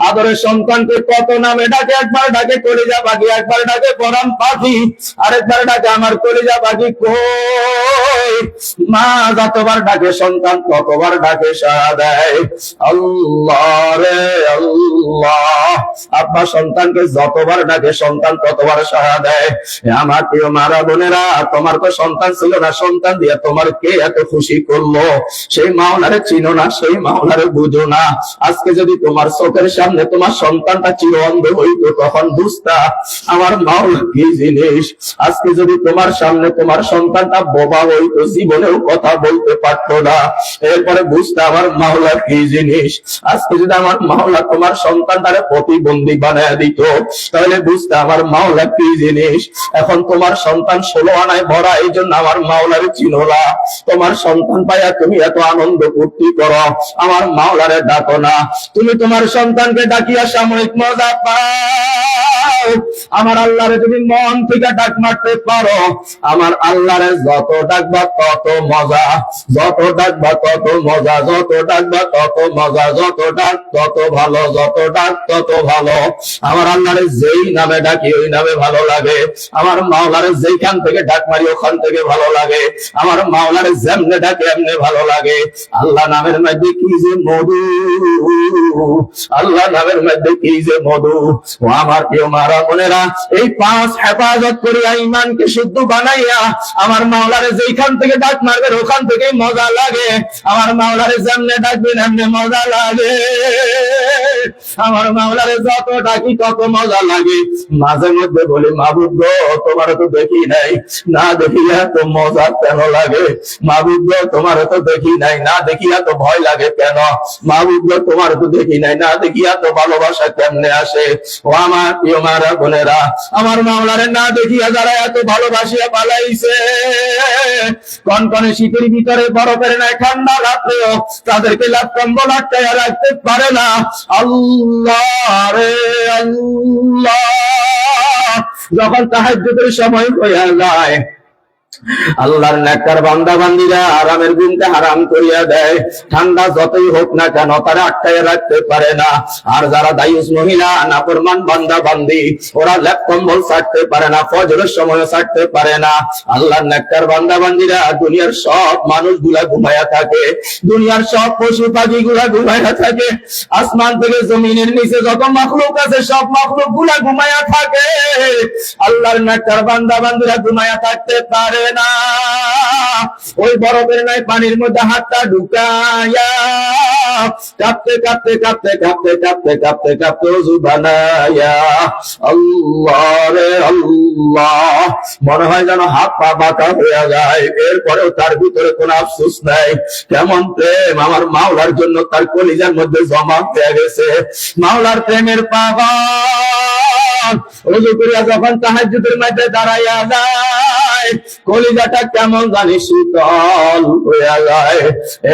আদরের সন্তানকে কত নামে ডাকে, একবার ডাকে কলিজা পাখি, একবার ডাকে পরাণ পাখি, আরেকবার ডাকে আমার কলিজা পাখি কই। মা যতবার ডাকে সন্তান ততবার ডাকে সাড়া দেয়। আল্লাহ রে আল্লাহ, আব্বা সন্তানকে যতবার ডাকে সন্তান ততবার সাড়া দেয়। আমার প্রিয় মারা বোনেরা, তোমার তো সন্তান ছিল না, সন্তান দিয়ে তোমার কে এত খুশি করলো? সেই মাওলারে চিনো না, সেই মাওলারে বুঝো না। আজকে যদি তোমার চোখের সামনে তোমার সন্তানটা চির অন্ধ হইতো, তখন বুঝতা আমার মাওলা কি জিনিস। আজকে যদি তোমার সামনে তোমার সন্তানটা বোবা হইতো, জীবনেও কথা বলতে পারতো না, এরপরে বুঝতা আমার মাওলা কি জিনিস। আজকে যদি আমার মাওলা তোমার সন্তানটারে প্রতিবন্ধী বানায় দিত, তাহলে বুঝতে আমার মাওলা কি জিনিস। এখন তোমার সন্তান 16 আনায় ভরা, এই জন্য আমার মাওলারে চিনো না। তোমার সন্তান পাইয়া তুমি এত আনন্দ ফুর্তি করো, আমার মাওলারে ডাকো না। তুমি তোমার সন্তানকে ডাকিয়া সাময়িক মজা পাও। আমার আল্লাহরে যদি মন থেকে ডাক মারতে পারো, আমার আল্লাহরে যত ডাকবা তত মজা, যত ডাকবা তত মজা, যত ডাকবা তত মজা, যত ডাক তত ভালো, যত ডাক তত ভালো। ভালো। আমার আল্লাহরে যেই নামে ডাকি ওই নামে ভালো লাগে। আমার মাওলারে যেইখান থেকে ডাক মারি ওখান থেকে ভালো লাগে। আমার মাওলারে যেমনে ডাকে এমনি ভালো লাগে। আল্লাহ নামের মধ্যে কি যে মধু, আল্লাহ নামের মধ্যে কি যে মধু। ও আমার প্রিয় মারা বোনেরা, এই 5 হেফাজত করিয়া ইমানকে শুদ্ধ বানাইয়া আমার মাওলারে যেইখান থেকে ডাক মারবেন ওখান থেকেই মজা লাগে। আমার মাওলারে যেমনে ডাকবেন এমনি মজা লাগে। আমার মাওলারে যত ডাকি তত মজা লাগে। মাঝে মধ্যে বলি মাবুদ গো তোমার তো দেখি নাই, না দেখিয়া তো মজা কেন লাগে? মাবুদ গো তোমার তো দেখি নাই, না দেখিয়া তো ভয় লাগে কেন? মাবুদ গো তোমার তো দেখি নাই, না দেখিয়া তো ভালোবাসা কেমনে আসে? ও আমার প্রিয় মারা বোনেরা, আমার মাওলারে না দেখিয়া যারা এত ভালোবাসিয়া পালাইছে, কনকনে শীতের ভিতরে বরফের নাই ঠান্ডা রাত্রেও তাদেরকে লাভ কম্বল আটকাইয়া রাখতে পারে না। আল্লাহ রে আল্লাহ, যখন তাহাজ্জুদের সময় হইয়া যায় আল্লাহর নেককার বান্দা বান্দিরা আরামের ঘুমকে হারাম করিয়া দেয়। ঠান্ডা যতই হোক না কেন তারা আটকাইয়া রাখতে পারে না। আর যারা দায়ুস মহিলা নাফরমান বান্দা বান্দি ওরা লেপ কম্বল ছাড়তে পারে না, ফজরের সময় ছাড়তে পারে না। আল্লাহর নেককার বান্দা বান্দিরা দুনিয়ার সব মানুষগুলা ঘুমায়া থাকে, দুনিয়ার সব পশু পাখি গুলা ঘুমায়া থাকে, আসমান থেকে জমিনের নিচে যত মাখলুক আছে সব মাখলুক গুলা ঘুমায়া থাকে। আল্লাহর নেককার বান্দা বান্দিরা ঘুমায়া থাকতে পারে না। ওই বরফের নাই পানির মধ্যে হাতটা ঢুকাইয়া কাঁপতে কাঁপতে কাঁপতে কাঁপতে কাঁপতে কাঁপতে কাঁপতে ওযু বানাইয়া আল্লাহ রে আল্লাহ, মনে হয় যেন হাত পা বাঁকা হয়ে যায়। এরপরেও তার ভিতরে কোনো আফসোস নাই। কেমন প্রেম আমার মাওলার জন্য তার কলিজার মধ্যে জমা হয়ে গেছে। মাওলার প্রেমের পাগল ওযু করিয়া যখন তাহাজ্জুদের মধ্যে দাঁড়াইয়া যায় কলিজাটা কেমন জানি শীতল হয়ে যায়।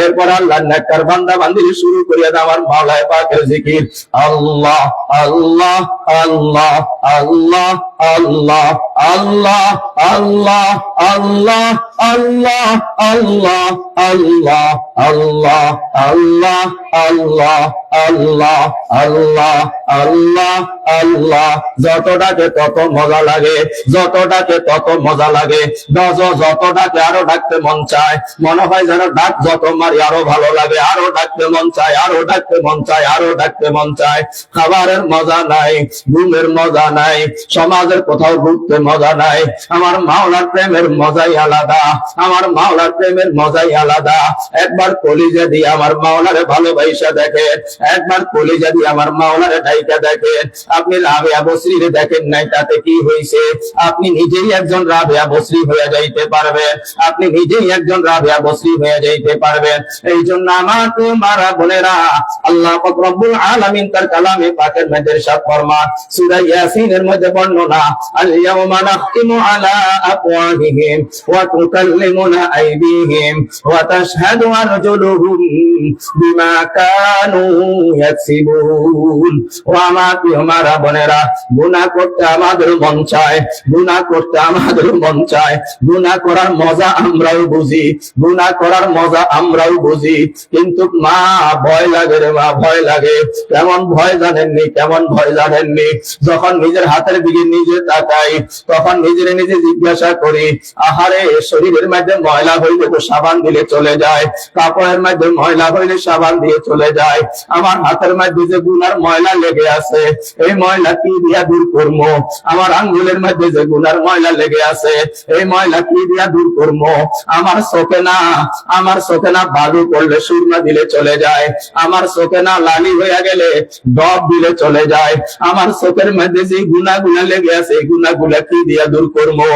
এরপর আল্লাহর নেককার বান্দা বান্দি শুরু করিয়া দেয় আমার মাওলায় পাকের জিকির। আল্লাহ আল্লাহ আল্লাহ আল্লাহ আল্লাহ আল্লাহ আল্লাহ আল্লাহ আল্লাহ আল্লাহ আল্লাহ আল্লাহ আল্লাহ আল্লাহ আল্লাহ আল্লাহ আল্লাহ আল্লাহ। যত ডাকে তত মজা লাগে, যত ডাকে তত মজা লাগে। যত ডাকে আরো ডাকতে মন চায়, মনে হয় যেন ডাক যত মারি আরো ভালো লাগে, আরো ডাকতে মন চায়, আরো ডাকতে মন চায়, আরো ডাকতে মন চায়। খাবারের মজা নাই, ঘুমের মজা নাই, সমাজের কোথাও ঘুরতে মজা নাই। আমার মাওলার প্রেমের মজাই আলাদা, আমার মাওলার প্রেমের মজাই আলাদা। একবার কলিজা দিয়ে আমার মাওলারে ভালোবাসা দেখেন, একবার কলিজা দিয়ে আমার মাওলারে ডাইকা দেখেন। আপনি রাবেয়া বসরিরে দেখেন নাই, তাতে কি হয়েছে? আপনি নিজেই একজন রাবেয়া বসরি হয়ে যাইতে পারবেন, আপনি নিজেই একজন রাবেয়া বসরি হয়ে যাইতে পারবেন। এই জন্য আমার তোমারা বোনেরা, আল্লাহ পাক রব্বুল আলামিন তার কালামে পাকের মধ্যে ইরশাদ ফরমান, সূরা ইয়াসিনের মধ্যে বর্ণনা, আল ইয়াওমা নাখতিমু আলা আফওয়াহিহিম ওয়া তুকাল্লিমুনা আইদিহিম ওয়া তাশহাদু আরজুলুহুম বিমা কানু ইয়াকসিবুন। ও আমার প্রিয় মারা বোনেরা, গুনাহ করতে আমাদের মন চায়, গুনাহ করতে আমাদের মন চায়। গুনাহ করার মজা আমরাও বুঝি, গুনাহ করার মজা আমরাও বুঝি, কিন্তু মা ভয় লাগে রে মা, ভয় লাগে। কেমন ভয় জানেননি, কেমন ভয় জানেননি? যখন নিজের হাতের দিকে নিজে তাকাই তখন নিজের নিজে জিজ্ঞাসা করি, আহারে শরীরের মধ্যে ময়লা হইলে তো সাবান দিলে চলে যায়, কাপড়ের মধ্যে ময়লা হইলে সাবান দিয়ে চলে যায়। আমার হাতের মধ্যে যে গুনার ময়লা লেগে আছে, এই ময়লা কি দিয়া দূর করবো? আমার আঙ্গুলের মধ্যে যে গুনার ময়লা লেগে আছে, এই ময়লা কি দিয়া দূর করবো? আমার চোখে না, আমার চোখে না বালু করলে সুরমা দিলে চলে যায়, আমার চোখে না লালি হয়ে গেলে ডব দিলে চলে যায়। আমার চোখের মধ্যে যে গুনাগুলা লেগে আছে, এই গুনাগুলা কি দিয়া দূর করবো?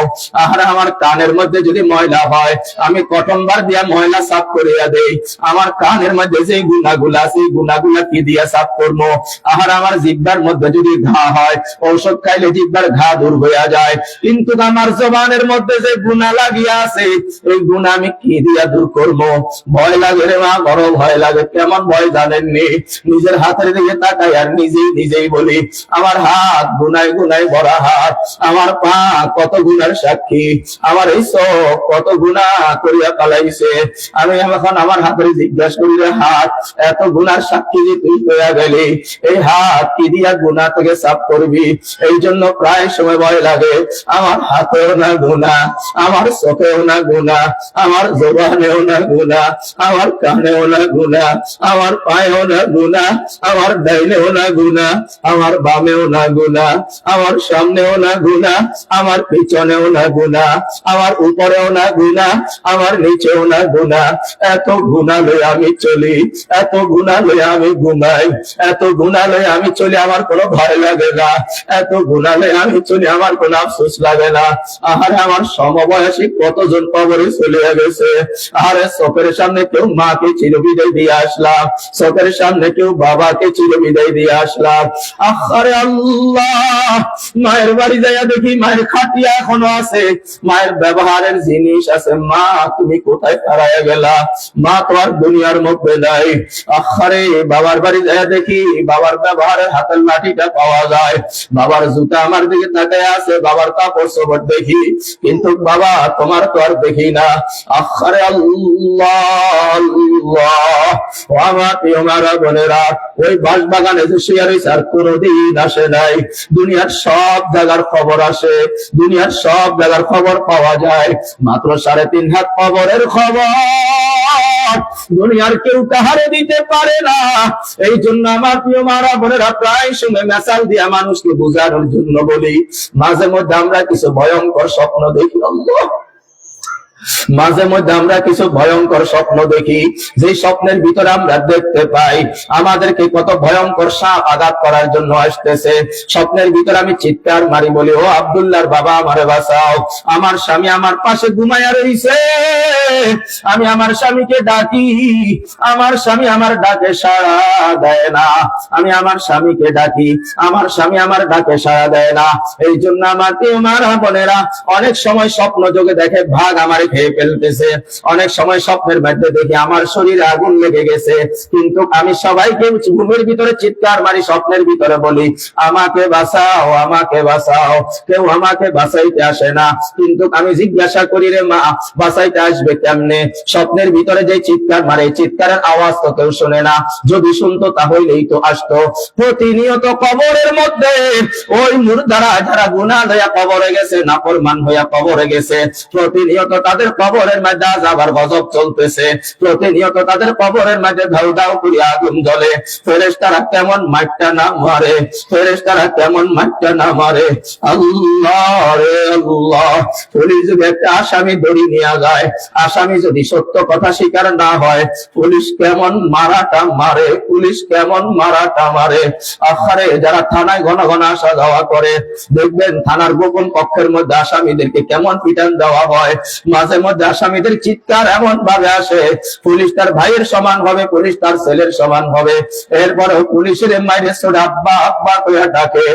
আর আমার কানের মধ্যে যদি ময়লা হয়, আমি কটন বার দিয়া ময়লা সাফ করিয়া দেই। আমার কানের মধ্যে যে গুনাগুলা আছে, এই গুনাগুলা কি দিয়া সাফ করবো? আর আমার জিহ্বার মধ্যে যদি ঘা হয়, ঔষধ খাইলে জিহ্বার ঘা দূর হইয়া যায়, কিন্তু আমার জবানের মধ্যে যে গুনাহ লাগিয়া আছে, এই গুনাহ আমি কি দিয়া দূর করবো? ভয় লাগে রে মা, বড় ভয় লাগে। কেমন ভয় জানেননি? নিজের হাতের দিকে তাকাই আর নিজেই নিজেই বলি, আমার হাত গুনায় গুনায় ভরা হাত, আমার পা কত গুনার সাক্ষী, আমার এই চোখ কত গুনাহ করিয়া পালাইছে। আমি এখন আমার হাতের জিজ্ঞাসা করি, হাত এত গুনার সাক্ষী যে তুই হইয়া গেলি, এই হাত কি দিয়া গুনাহ থেকে সাফ করবি? এই জন্য প্রায় সময় ভয় লাগে, আমার হাতেও না গুনাহ, আমার চোখেও না গুনাহ, আমার জবানেও না গুনাহ, আমার কানেও না গুনাহ, আমার পায়েও না গুনাহ, আমার ডাইনেও না গুনাহ, আমার বামেও না গুনাহ, আমার সামনেও না গুনাহ, আমার পিছনেও না গুনাহ, আমার উপরেও না গুনাহ, আমার নিচেও না গুনাহ। এত গুনাহ লয়ে আমি চলি, এত গুনাহ লয়ে আমি ঘুমাই, এত গুনাহ লয়ে আমি চলি, আমার কোনো ভয় লাগে না। এত গুনাহ লয়ে আমি চলি, আমার কোনো আফসোস লাগে না। আহারে আমার সমবয়সী কতজন কবরে চলে গেছে। আরে চোখের সামনে কেউ মাকে চিরবিদায় দিয়ে আসলাম, চোখের সামনে কেউ বাবাকে চিরবিদায় দিয়ে আসলাম। আরে আল্লাহ, মায়ের বাড়ি যাইয়া দেখি মায়ের খাটিয়া এখনো আছে, মায়ের ব্যবহারের জিনিস আছে। মা তুমি কোথায় হারায়া গেলা? মা তো আর দুনিয়ার মধ্যে নাই। আরে বাবার বাড়ি যাইয়া দেখি বাবার ব্যবহারের হাতের লাঠিটা পাওয়া যায়, বাবার জুতা আমার দিকে তাকায় আছে, বাবার কাপড় চোপড় দেখি, কিন্তু বাবা তোমার তো আর দেখি না। আরে আল্লাহ, ও আমার প্রিয় মারা বোনেরা, ওই বাঁশ বাগানে যে শুয়ে রয়েছে আর কোনদিন আসে নাই। দুনিয়ার সব জায়গার খবর আসে, দুনিয়ার সব জায়গার খবর পাওয়া যায়, মাত্র 3.5 হাত খবরের খবর দুনিয়ার কেউ কাহারে দিতে পারে না। এই জন্য আমার প্রিয় মারা বোনেরা, প্রায় সময় মেসাল দিয়া মানুষকে বোঝানোর জন্য বলি, মাঝে মধ্যে আমরা কিছু ভয়ঙ্কর স্বপ্ন দেখি। আল্লাহ, মাঝে মধ্যে আমরা কিছু ভয়ঙ্কর স্বপ্ন দেখি, যে স্বপ্নের ভিতরে আমরা দেখতে পাই আমাদেরকে কত ভয়ঙ্কর সাপ আঘাত করার জন্য আসতেছে। স্বপ্নের ভিতরে আমি চিৎকার মারি, বলি, ও আব্দুল্লাহর বাবা আমারে বাঁচাও, আমার স্বামী আমার পাশে ঘুমাইয়া রইছে। আমি আমার স্বামীকে ডাকি, আমার স্বামী আমার ডাকে সাড়া দেয় না। আমি আমার স্বামীকে ডাকি, আমার স্বামী আমার ডাকে সাড়া দেয় না। এই জন্য আমার প্রিয় মারা বোনেরা, অনেক সময় স্বপ্ন যোগে দেখে ভাগ আমার খেয়ে ফেলতেছে, অনেক সময় স্বপ্নের মধ্যে দেখি আমার শরীরে আগুন লেগে গেছে, কিন্তু আমি সবাইকে ঘুমের ভিতরে চিৎকার মারি, স্বপ্নের ভিতরে বলি, আমাকে বাঁচাও, আমাকে বাঁচাও। কেউ আমাকে বাঁচাইতে আসে না, কিন্তু আমি জিজ্ঞাসা করি, রে মা বাঁচাইতে আসবে কেমনে? স্বপ্নের ভিতরে যে চিৎকার মারে, চিৎকারের আওয়াজ তো কেউ শোনে না, যদি শুনতো তাহলেই তো আসতো। প্রতিনিয়ত কবরের মধ্যে ওই মুর্দারা যারা গুনাহ লইয়া কবরে গেছে, নাফরমান হইয়া কবরে গেছে, প্রতিনিয়ত তাদের কবরের মধ্যে আযাব আর গজব চলতেছে, প্রতিনিয়ত তাদের কবরের মধ্যে ধাউ ধাউ করে আগুন জ্বলে। ফেরেশতারা কেমন মারটা না মারে, ফেরেশতারা কেমন মারটা না মারে। আল্লাহ রে আল্লাহ, পুলিশ যদি একটা আসামি ধরে নিয়ে যায়, আসামি যদি সত্য কথা স্বীকার না হয়, পুলিশ কেমন মারাটা মারে, পুলিশ কেমন মারাটা মারে। আখারে যারা থানায় ঘন ঘন আসা যাওয়া করে, দেখবেন থানার গোপন কক্ষের মধ্যে আসামিদেরকে কেমন পিটান দেওয়া হয়। মাঝে মধ্যে আসামিদের চিৎকার এমন ভাবে আসে, পুলিশ তার ভাইয়ের সমান হবে, পুলিশ তার ছেলের সমান হবে। এরপরে পুলিশের মাইরে ছোট আব্বা আব্বা কইয়া ডাকে,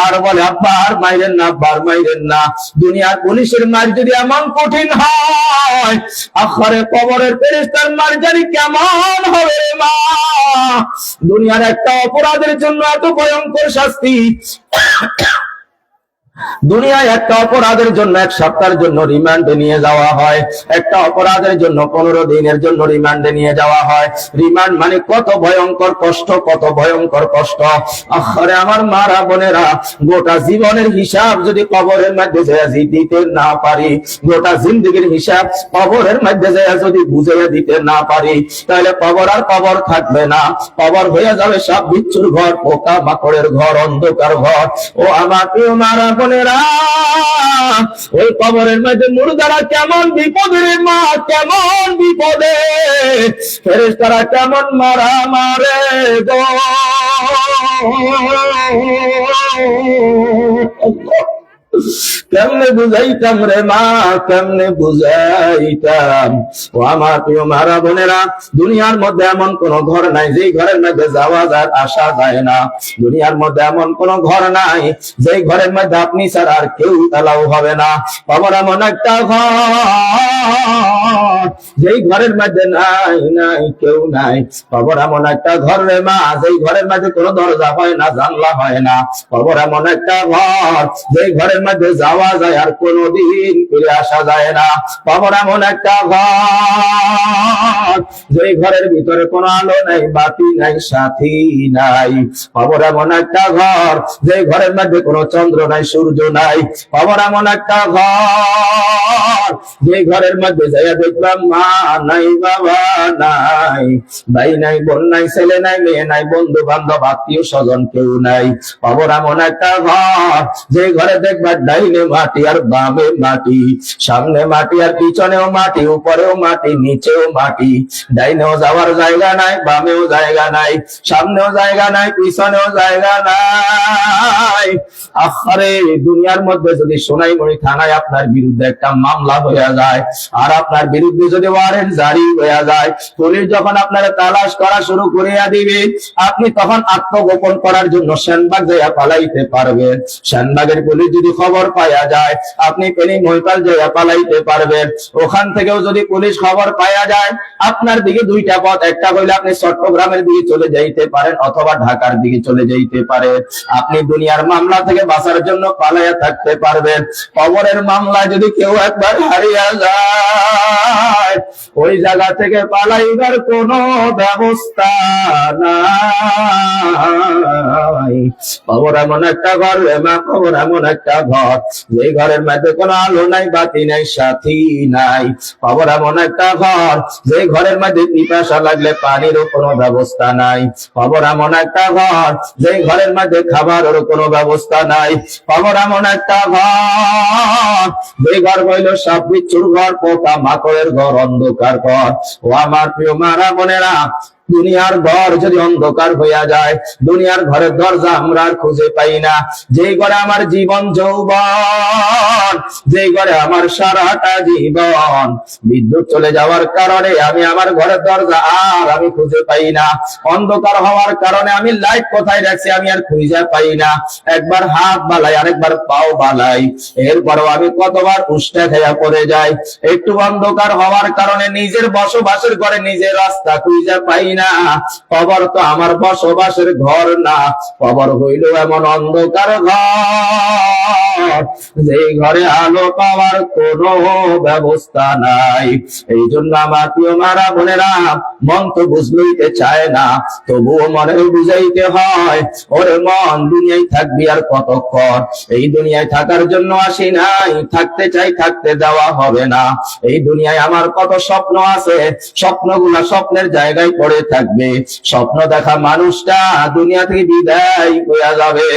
আর বলে, আব্বা আর মাইরেন না, আব্বা আর মাইরেন না। দুনিয়ার পুলিশের মার যদি এমন কঠিন হয়, আখরে কবরের ফেরেশতার মার জানি কেমন হবে রে মা। দুনিয়ার একটা অপরাধের জন্য এত ভয়ঙ্কর শাস্তি, দুনিয়ায় একটা অপরাধের জন্য 1 সপ্তাহের জন্য রিমান্ডে নিয়ে যাওয়া হয়, একটা অপরাধের জন্য 15 দিনের জন্য রিমান্ডে নিয়ে যাওয়া হয়। রিমান্ড মানে কত ভয়ঙ্কর কষ্ট, কত ভয়ঙ্কর কষ্ট। আরে আমার মারা বোনেরা, গোটা জীবনের হিসাব যদি কবরের মধ্যে যায় দিতে না পারি, গোটা জিন্দেগীর হিসাব কবরের মধ্যে যায় যদি বুঝিয়ে দিতে না পারি, তাহলে কবর আর কবর থাকবে না, কবর হয়ে যাবে সাপ বিচ্ছুর ঘর, পোকা মাকড়ের ঘর, অন্ধকার ঘর। ও আমার প্রিয় মারা বোনেরা, ওই কবরের মধ্যে মুর্দারা কেমন বিপদে রে মা, কেমন বিপদে। ফেরেশতারা কেমন মারা মারে গো। কেমনে বুঝাইতাম রে মা, কেমনে বুঝাইতাম। ও আমার প্রিয় মারা বোনেরা, দুনিয়ার মধ্যে এমন কোন ঘর নাই যে ঘরের মধ্যে যাওয়া যায় আসা যায় না। দুনিয়ার মধ্যে এমন কোন ঘর নাই যে ঘরের মধ্যে আপনি ছাড়া আর কেউ এলাও হবে না। বাবার এমন একটা ঘর যেই ঘরের মধ্যে নাই নাই কেউ নাই। বাবার এমন একটা ঘর রে মা, যেই ঘরের মধ্যে কোনো দরজা হয় না, জানলা হয় না। বাবার এমন একটা ঘর যেই ঘরের মধ্যে যাওয়া যায় আর কোনোদিন ফিরে আসা যায় না। বাবার এমন একটা ঘর যেই ঘরের ভিতরে কোনো আলো নাই, বাতি নাই, সাথী নাই। বাবার এমন একটা ঘর যেই ঘরের মধ্যে কোনো চন্দ্র নাই, সূর্য নাই। বাবার এমন একটা ঘর যেই ঘরের মধ্যে যাইয়া দেখলাম মা নাই, বাবা নাই, ভাই নাই, বোন নাই, ছেলে নাই, মেয়ে নাই, বন্ধু বান্ধব আত্মীয় স্বজন কেউ নাই। বাবার এমন একটা ঘর যে ঘরে দেখবা ডাইনে মাটি আর বামে মাটি, সামনে মাটি আর পিছনেও মাটি, উপরেও মাটি নিচেও মাটি। ডাইনেও যাওয়ার জায়গা নাই, বামেও জায়গা নাই, সামনেও জায়গা নাই, পিছনেও জায়গা নাই। আরে দুনিয়ার মধ্যে যদি সোনাইমুড়ি থানায় আপনার বিরুদ্ধে একটা মামলা হয়ে যায় আর আপনার বিরুদ্ধে যদি ওয়ারেন্ট জারি হয়ে যায়, পুলিশ যখন আপনারা তালাশ করা শুরু করিয়া দিবে, আপনি তখন আত্মগোপন করার জন্য সেনবাগ যাইয়া পালাইতে পারবেন। সেনবাগের পুলিশ যদি খবর পাওয়া যায়, আপনি পেনি মহিপাল যাইয়া পালাইতে পারবেন। ওখান থেকেও যদি পুলিশ খবর পাওয়া যায়, আপনার দিকে দুইটা পথ, একটা হইলে আপনি চট্টগ্রামের দিকে চলে যাইতে পারেন অথবা ঢাকার দিকে চলে যাইতে পারেন। আপনি দুনিয়ার মামলা থেকে বাঁচার জন্য পালাইয়া থাকতে পারবেন। কবরের মামলায় যদি কেউ একবার হারিয়ে যায়, ওই জায়গা থেকে পালাইবার কোনো ব্যবস্থা নাই। কবর এমন একটা ঘর রে মা, কবর এমন একটা ঘর যে ঘরের মধ্যে কোনো আলো নাই, বাতি নাই, সাথী নাই। কবর এমন একটা ঘর যে ঘরের মধ্যে পিপাসা লাগলে পানিরও কোনো ব্যবস্থা নাই। কবর এমন একটা ঘর যে ঘরের মধ্যে খাবারের কোনো ব্যবস্থা নাই। কবর এমন একটা ঘর যে ঘর হইল সাপ বিচ্ছুর ঘর, পোকা মাকড়ের ঘর, অন্ধকার ঘর। ও আমার প্রিয় মারা বোনেরা, দুনিয়ার ঘর যদি অন্ধকার হইয়া যায়, দুনিয়ার ঘরের দরজা আমরা আর খুঁজে পাই না। যেই ঘরে আমার জীবন যৌবন, যেই ঘরে আমার সারাটা জীবন, বিদ্যুৎ চলে যাওয়ার কারণে আমি আমার ঘরের দরজা আর আমি খুঁজে পাই না। অন্ধকার হওয়ার কারণে আমি লাইট কোথায় রাখছি আমি আর খুঁজে পাই না। একবার হাত বালাই, আরেকবার পাও বালাই, এরপরও আমি কতবার উষ্টা খেয়া পড়ে যাই। একটু অন্ধকার হওয়ার কারণে নিজের বসবাসের ঘরে নিজের রাস্তা খুঁজে পাই না। কবর তো আমার বসবাসের ঘর না, কবর হইল এমন অন্ধকার ঘর যে ঘরে আলো পাওয়ার কোনো ব্যবস্থা নাই। এই জন্য আমার প্রিয় মারা বোনেরা, মন তো বুঝলইতে চায় না, তবুও মনে বুঝাইতে হয়। ওরে মন, দুনিয়ায় থাকবি আর কতক্ষণ? এই দুনিয়ায় থাকার জন্য আসি নাই, থাকতে চাই, থাকতে দেওয়া হবে না। এই দুনিয়ায় আমার কত স্বপ্ন আছে, স্বপ্নগুলা স্বপ্নের জায়গায় পড়ে থাকবে। স্বপ্ন দেখা মানুষটা দুনিয়া থেকে বিদায় হয়ে যাবে।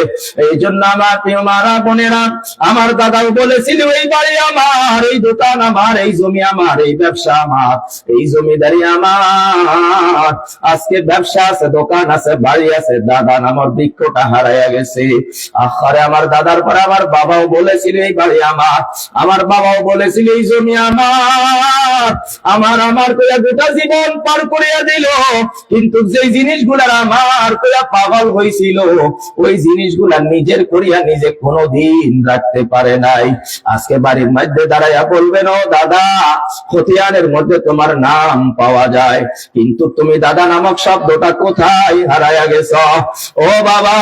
এই জন্য আমার প্রিয় মারা বোনেরা, আমার দাদাও বলেছিল এই বাড়ি আমার, এই দোকান আমার, এই জমি আমার, এই ব্যবসা আমার, এই জমিদারি আমার। আজকে ব্যবসা আছে, দোকান আছে, বাড়ি আছে, দাদা নামর বৃক্ষটা হারাইয়া গেছে। আরে আমার দাদার পরে আমার বাবাও বলেছিল এই বাড়ি আমার, আমার বাবাও বলেছিল এই জমি আমার, আমার আমার কইয়া গোটা জীবন পার করিয়া দিল। কিন্তু যে জিনিসগুলার আমার কইয়া পাগল হয়েছিল, ওই জিনিসগুলা নিজের করিয়া নিজে কোনোদিন রাখতে পারে নাই। আজকে বাড়ির মধ্যে দাঁড়াইয়া বলবেন, ও দাদা, খতিয়ানের মধ্যে তোমার নাম পাওয়া যায়, কিন্তু তুমি দাদা নামক শব্দটা কোথায় হারাইয়া গেছ? ও বাবা,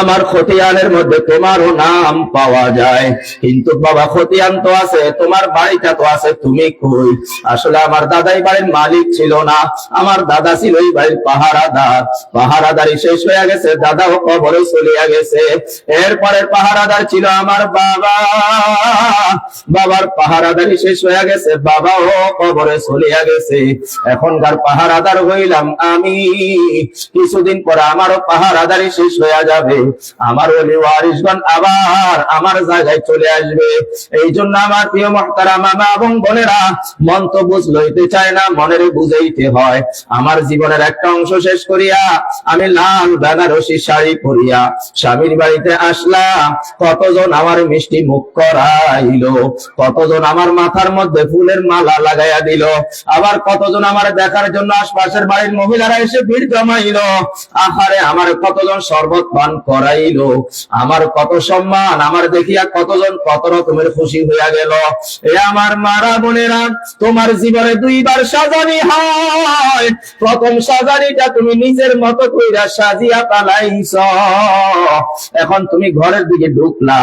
আমার খতিয়ানের মধ্যে তোমারও নাম পাওয়া যায়, কিন্তু বাবা খতিয়ান তো আছে, তোমার বাড়িটা তো আছে, তুমি কই? আসলে আমার দাদাই বাড়ির মালিক ছিল না, আমার দাদা ছিল এই বাড়ির পাহারাদার। পাহারাদারি শেষ হয়ে গেছে, দাদাও কবরে চলিয়া গেছে। এরপরে পাহারাদার ছিল আমার বাবা, বাবার পাহারাদারি শেষ হয়ে গেছে, বাবাও কবরে চলিয়া গেছে। এখনকার পাহারাদার হইলাম আমি, কিছুদিন পরে আমারও পাহারাদারি শেষ হয়ে যাবে, আমার ওলি ওয়ারিসগণ আবার আমার জায়গায় চলে আসবে। এই জন্য আমার প্রিয় মুহতারাম মা এবং বোনেরা, মন তো বুঝলইতে চায় না, মনের বুঝাইতে হয়। আমার জীবনের একটা অংশ শেষ করিয়া আমি লাল বেনারসি শাড়ি পরিয়া স্বামীর বাড়িতে আসলাম। কতজন আমার মিষ্টি মুখ করাইলো, কতজন আমার মাথার মধ্যে ফুলের মালা লাগাইয়া দিল, আবার কতজন আমার দেখার জন্য আশপাশের বাড়ির মহিলারা এসে ভিড় জমাইলো। আহারে আমার কতজন শরবত পান করাইলো, আমার কত সম্মান, আমার দেখিয়া কতজন কত রকমের খুশি হইয়া গেল। এ আমার মারা বোনেরা, তোমার জীবনে দুইবার সাজানি হয়। প্রথম সাজানিটা তুমি নিজের মতো কইরা সাজিয়া পালাইছ। এখন তুমি ঘরের দিকে ঢুকলা,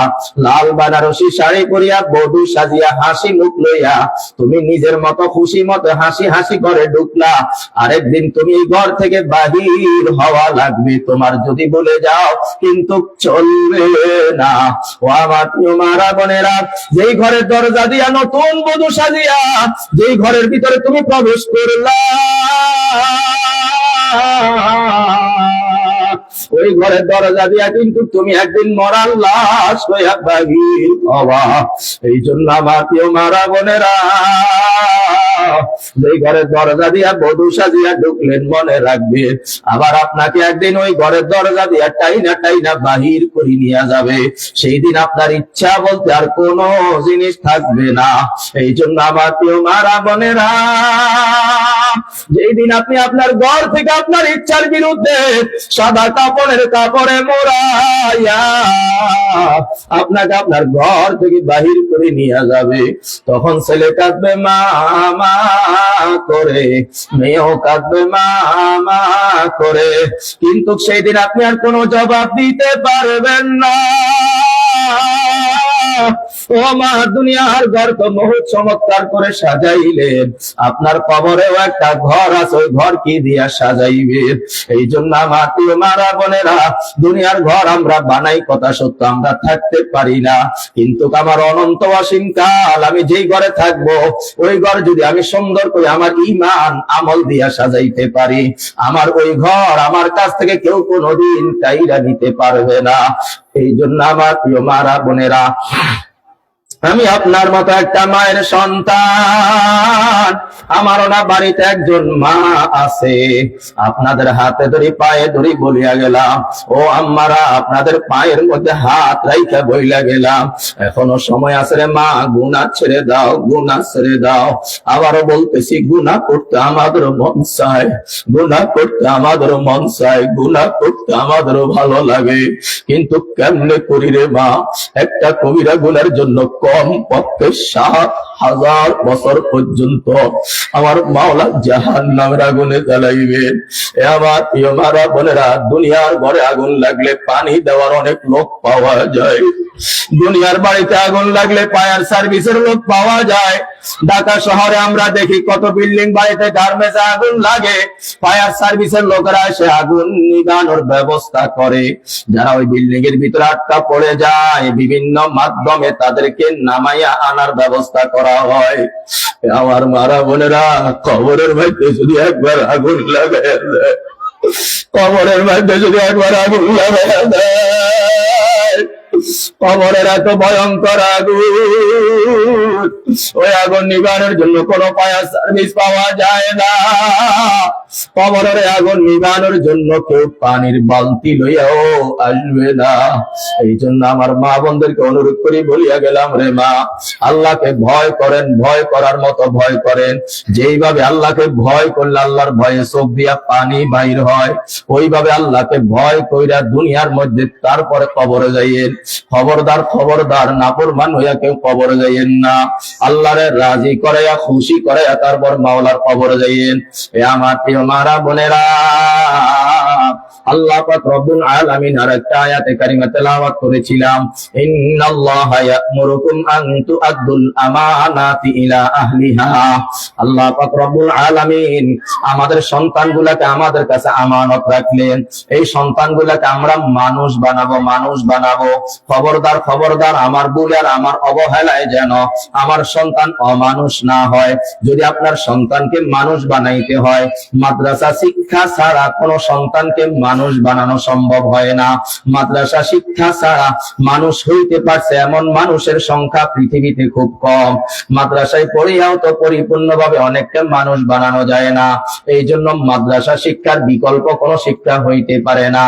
লাল বেনারসি শাড়ি পরিয়া বধূ সাজিয়া হাসি মুখ লইয়া তুমি নিজের মতো খুশি মতো হাসি হাসি করে ঢুকলা। আরেকদিন তুমি ঘর থেকে বাহির হওয়া লাগবে, তোমার যদি বলে যাও কিন্তু চলবে না। ও আমার প্রিয় মারা বোনেরা, যেই ঘরের দরজা দিয়া নতুন বধূ সাজিয়া যেই ঘরের ভিতরে তুমি প্রবেশ করলা, ওই ঘরের দরজা দিয়া কিন্তু তুমি একদিন মরার লাশ হইয়া বাহির হওয়া। এই জন্য আমার প্রিয় মারা বোনেরা, যেই ঘরের দরজা দিয়া বধূ সাজিয়া ঢুকলেন, মনে রাখবে আবার আপনাকে একদিন ওই ঘরের দরজা দিয়া টাইনা টাইনা বাহির করে নিয়ে যাবে। সেই দিন আপনার ইচ্ছা বলতে আর কোনো জিনিস থাকবে না। এই জন্য আমার প্রিয় মারা বোনেরা, যেই দিন আপনি আপনার ঘর থেকে আপনার ইচ্ছার বিরুদ্ধে সাদা কাপড়ে মোড়াইয়া আপনাকে আপনার ঘর থেকে বাহির করে নিয়ে যাবে, তখন ছেলে কাঁদবে মা মা করে, মেয়েও কাঁদবে মা মা করে, কিন্তু সেই দিন আপনি আর কোনো জবাব দিতে পারবেন না। ও মা, দুনিয়ার ঘর তো বহুত চমৎকার করে সাজাইলেন, আপনার কবরেও একটা ঘর আছে, ওই ঘর কি দিয়া সাজাইবে? এই জন্য আমার প্রিয় মারা বোনেরা, দুনিয়ার ঘর আমরা বানাই কথা সত্য, আমরা থাকতে পারি না, কিন্তু আমার অনন্ত অসীম কাল আমি যেই ঘরে থাকবো, ওই ঘর যদি আমি সুন্দর করে আমার ঈমান আমল দিয়া সাজাইতে পারি, আমার ওই ঘর আমার কাছ থেকে কেউ কোনোদিন কাইরা নিতে পারবে না। এই জন্য আমার প্রিয় মারা বোনেরা, আমি আপনার মতো একটা মায়ের সন্তান, আমারও না বাড়িতে একজন মা আছে। আপনাদের হাতে ধরি পায়ে ধরি বলিয়া গেলাম, ও আম্মারা, আপনাদের পায়ের মধ্যে হাত রাইখা বইলা গেলাম, এখনো সময় আছে রে মা, গুনাহ ছেড়ে দাও, গুনাহ ছেড়ে দাও। আবারও বলতেছি, গুনাহ করতে আমাদের মন চায়, গুনাহ করতে আমাদের মন চায়, গুনাহ করতে আমাদের ভালো লাগে, কিন্তু কেমনে করি রে মা? একটা কবিরা গুনার জন্য কম পক্ষে ৭,০০০ বছর পর্যন্ত আমার মাওলা জাহান্নামের আগুনে জ্বালাইবেন। এ আমার প্রিয় মারা বোনেরা, দুনিয়ার ঘরে আগুন লাগলে পানি দেওয়ার অনেক লোক পাওয়া যায়, দুনিয়ার বাড়িতে আগুন লাগলে ফায়ার সার্ভিসের লোক পাওয়া যায়। ঢাকা শহরে আমরা দেখি কত বিল্ডিং বাড়িতে গার্মেন্টসে আগুন লাগে, ফায়ার সার্ভিসের লোকেরা এসে আগুন নিভানোর ব্যবস্থা করে। যারা ওই বিল্ডিং এর ভিতরে আটকা পড়ে যায়, বিভিন্ন মাধ্যমে তাদেরকে নামাইয়া আনার ব্যবস্থা করা হয়। আমার মারা বোনেরা, কবরের মধ্যে যদি একবার আগুন লাগায় দেয়, কবরের মধ্যে যদি একবার আগুন লাগায় দেয়, কবরের এত ভয়ঙ্কর আগুন, ওই আগুন নিবানোর জন্য কোনো ফায়ার সার্ভিস পাওয়া যায় না। কবরের আগুন নিবানোর জন্য কেউ পানির বালতি লইয়াও আসবে না। এই জন্য আমার মা বোনদেরকে অনুরোধ করি বলিয়া গেলাম, রে মা, আল্লাহকে ভয় করেন, ভয় করার মতো ভয় করেন। যেইভাবে আল্লাহকে ভয় করলে আল্লাহর ভয়ে চোখ দিয়া পানি বাইর হয়, ওইভাবে আল্লাহকে ভয় কইরা দুনিয়ার মধ্যে তারপরে কবরে যাইয়েন। খবরদার, খবরদার, নাফরমান হইয়া কেউ কবরে যাইয়েন না। আল্লাহরে রাজি করাইয়া খুশি করাইয়া তারপর মাওলার কবরে যাইয়েন। এ আমার প্রিয় মারা বোনেরা, আল্লাহ পাক রব্বুল আলামিন আরেকটা আয়াতে কারিমা তেলাওয়াত করেছিলাম, ইন্নাল্লাহা ইয়া'মুরুকুম আন তু'আদ্দুল আমানাতি ইলা আহলিহা। আল্লাহ পাক রব্বুল আলামিন আমাদের সন্তানগুলোকে আমাদের কাছে আমানত রাখলেন। এই সন্তানগুলোকে আমরা মানুষ বানাবো, মানুষ বানাবো। খবরদার, খবরদার, আমার ভুল আর আমার অবহেলায় যেন আমার সন্তান অমানুষ না হয়। যদি আপনার সন্তানকে মানুষ বানাইতে হয়, মাদ্রাসা শিক্ষা ছাড়া কোনো সন্তানকে শিক্ষাকে মানুষ বানানো সম্ভব হয় না। মাদ্রাসা শিক্ষা ছাড়া মানুষ হইতে পারছে এমন মানুষের সংখ্যা পৃথিবীতে খুব কম। মাদ্রাসায় পড়িয়াও তো পরিপূর্ণভাবে অনেককে মানুষ বানানো যায় না। এই জন্য মাদ্রাসা শিক্ষার বিকল্প কোনো শিক্ষা হইতে পারে না।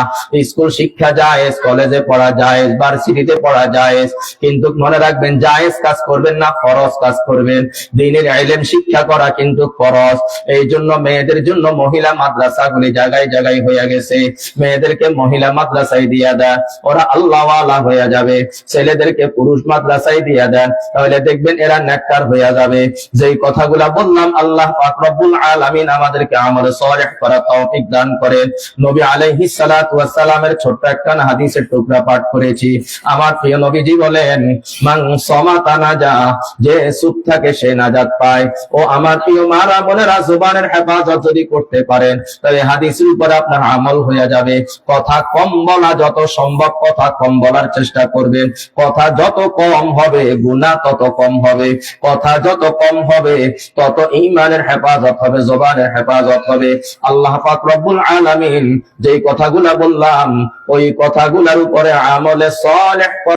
স্কুল শিক্ষা জায়েজ, কলেজে পড়া জায়েজ, ভার্সিটিতে পড়া জায়েজ, কিন্তু মনে রাখবেন জায়েজ কাজ করবেন না, ফরজ কাজ করবেন। দ্বীনের ইলম শিক্ষা করা কিন্তু ফরজ। এই জন্য মেয়েদের জন্য মহিলা মাদ্রাসাগুলি জায়গায় জায়গায় হয়ে গেছে। মেয়েদেরকে মহিলা মাদ্রাসায় দিয়া দেন, ওরা আল্লাহওয়ালা হয়ে যাবে। ছেলেদেরকে পুরুষ মাদ্রাসায় দিয়া দেন, তাহলে দেখবেন এরা নেককার হয়ে যাবে। যেই কথাগুলা বললাম, আল্লাহ পাক রব্বুল আলামিন আমাদেরকে আমলে সালেহ করার তৌফিক দান করেন। নবী আলাইহিস সালাতু ওয়াস সালামের ছোট্ট একটা হাদিসের টুকরা পাঠ করেছি। আমার প্রিয় নবীজি বলেন, মান সামাতা নাজা, যে চুপ থাকে সে নাজাত পায়। ও আমার প্রিয় মারা বোনেরা, জবানের হেফাজত যদি করতে পারেন, তাহলে হাদিসের উপরে আপনার আমল হয়ে যাবে। কথা কম বলা, যত সম্ভব কথা কম বলার চেষ্টা করবেন। কথা যত কম হবে গুনাহ তত কম হবে। কথা যত কম হবে তত ঈমানের হেফাজত হবে, জবানের হেফাজত হবে। আল্লাহ পাক রব্বুল আলামিন যেই কথাগুলা বললাম, ওই কথাগুলোর উপরে আমলে সালেহ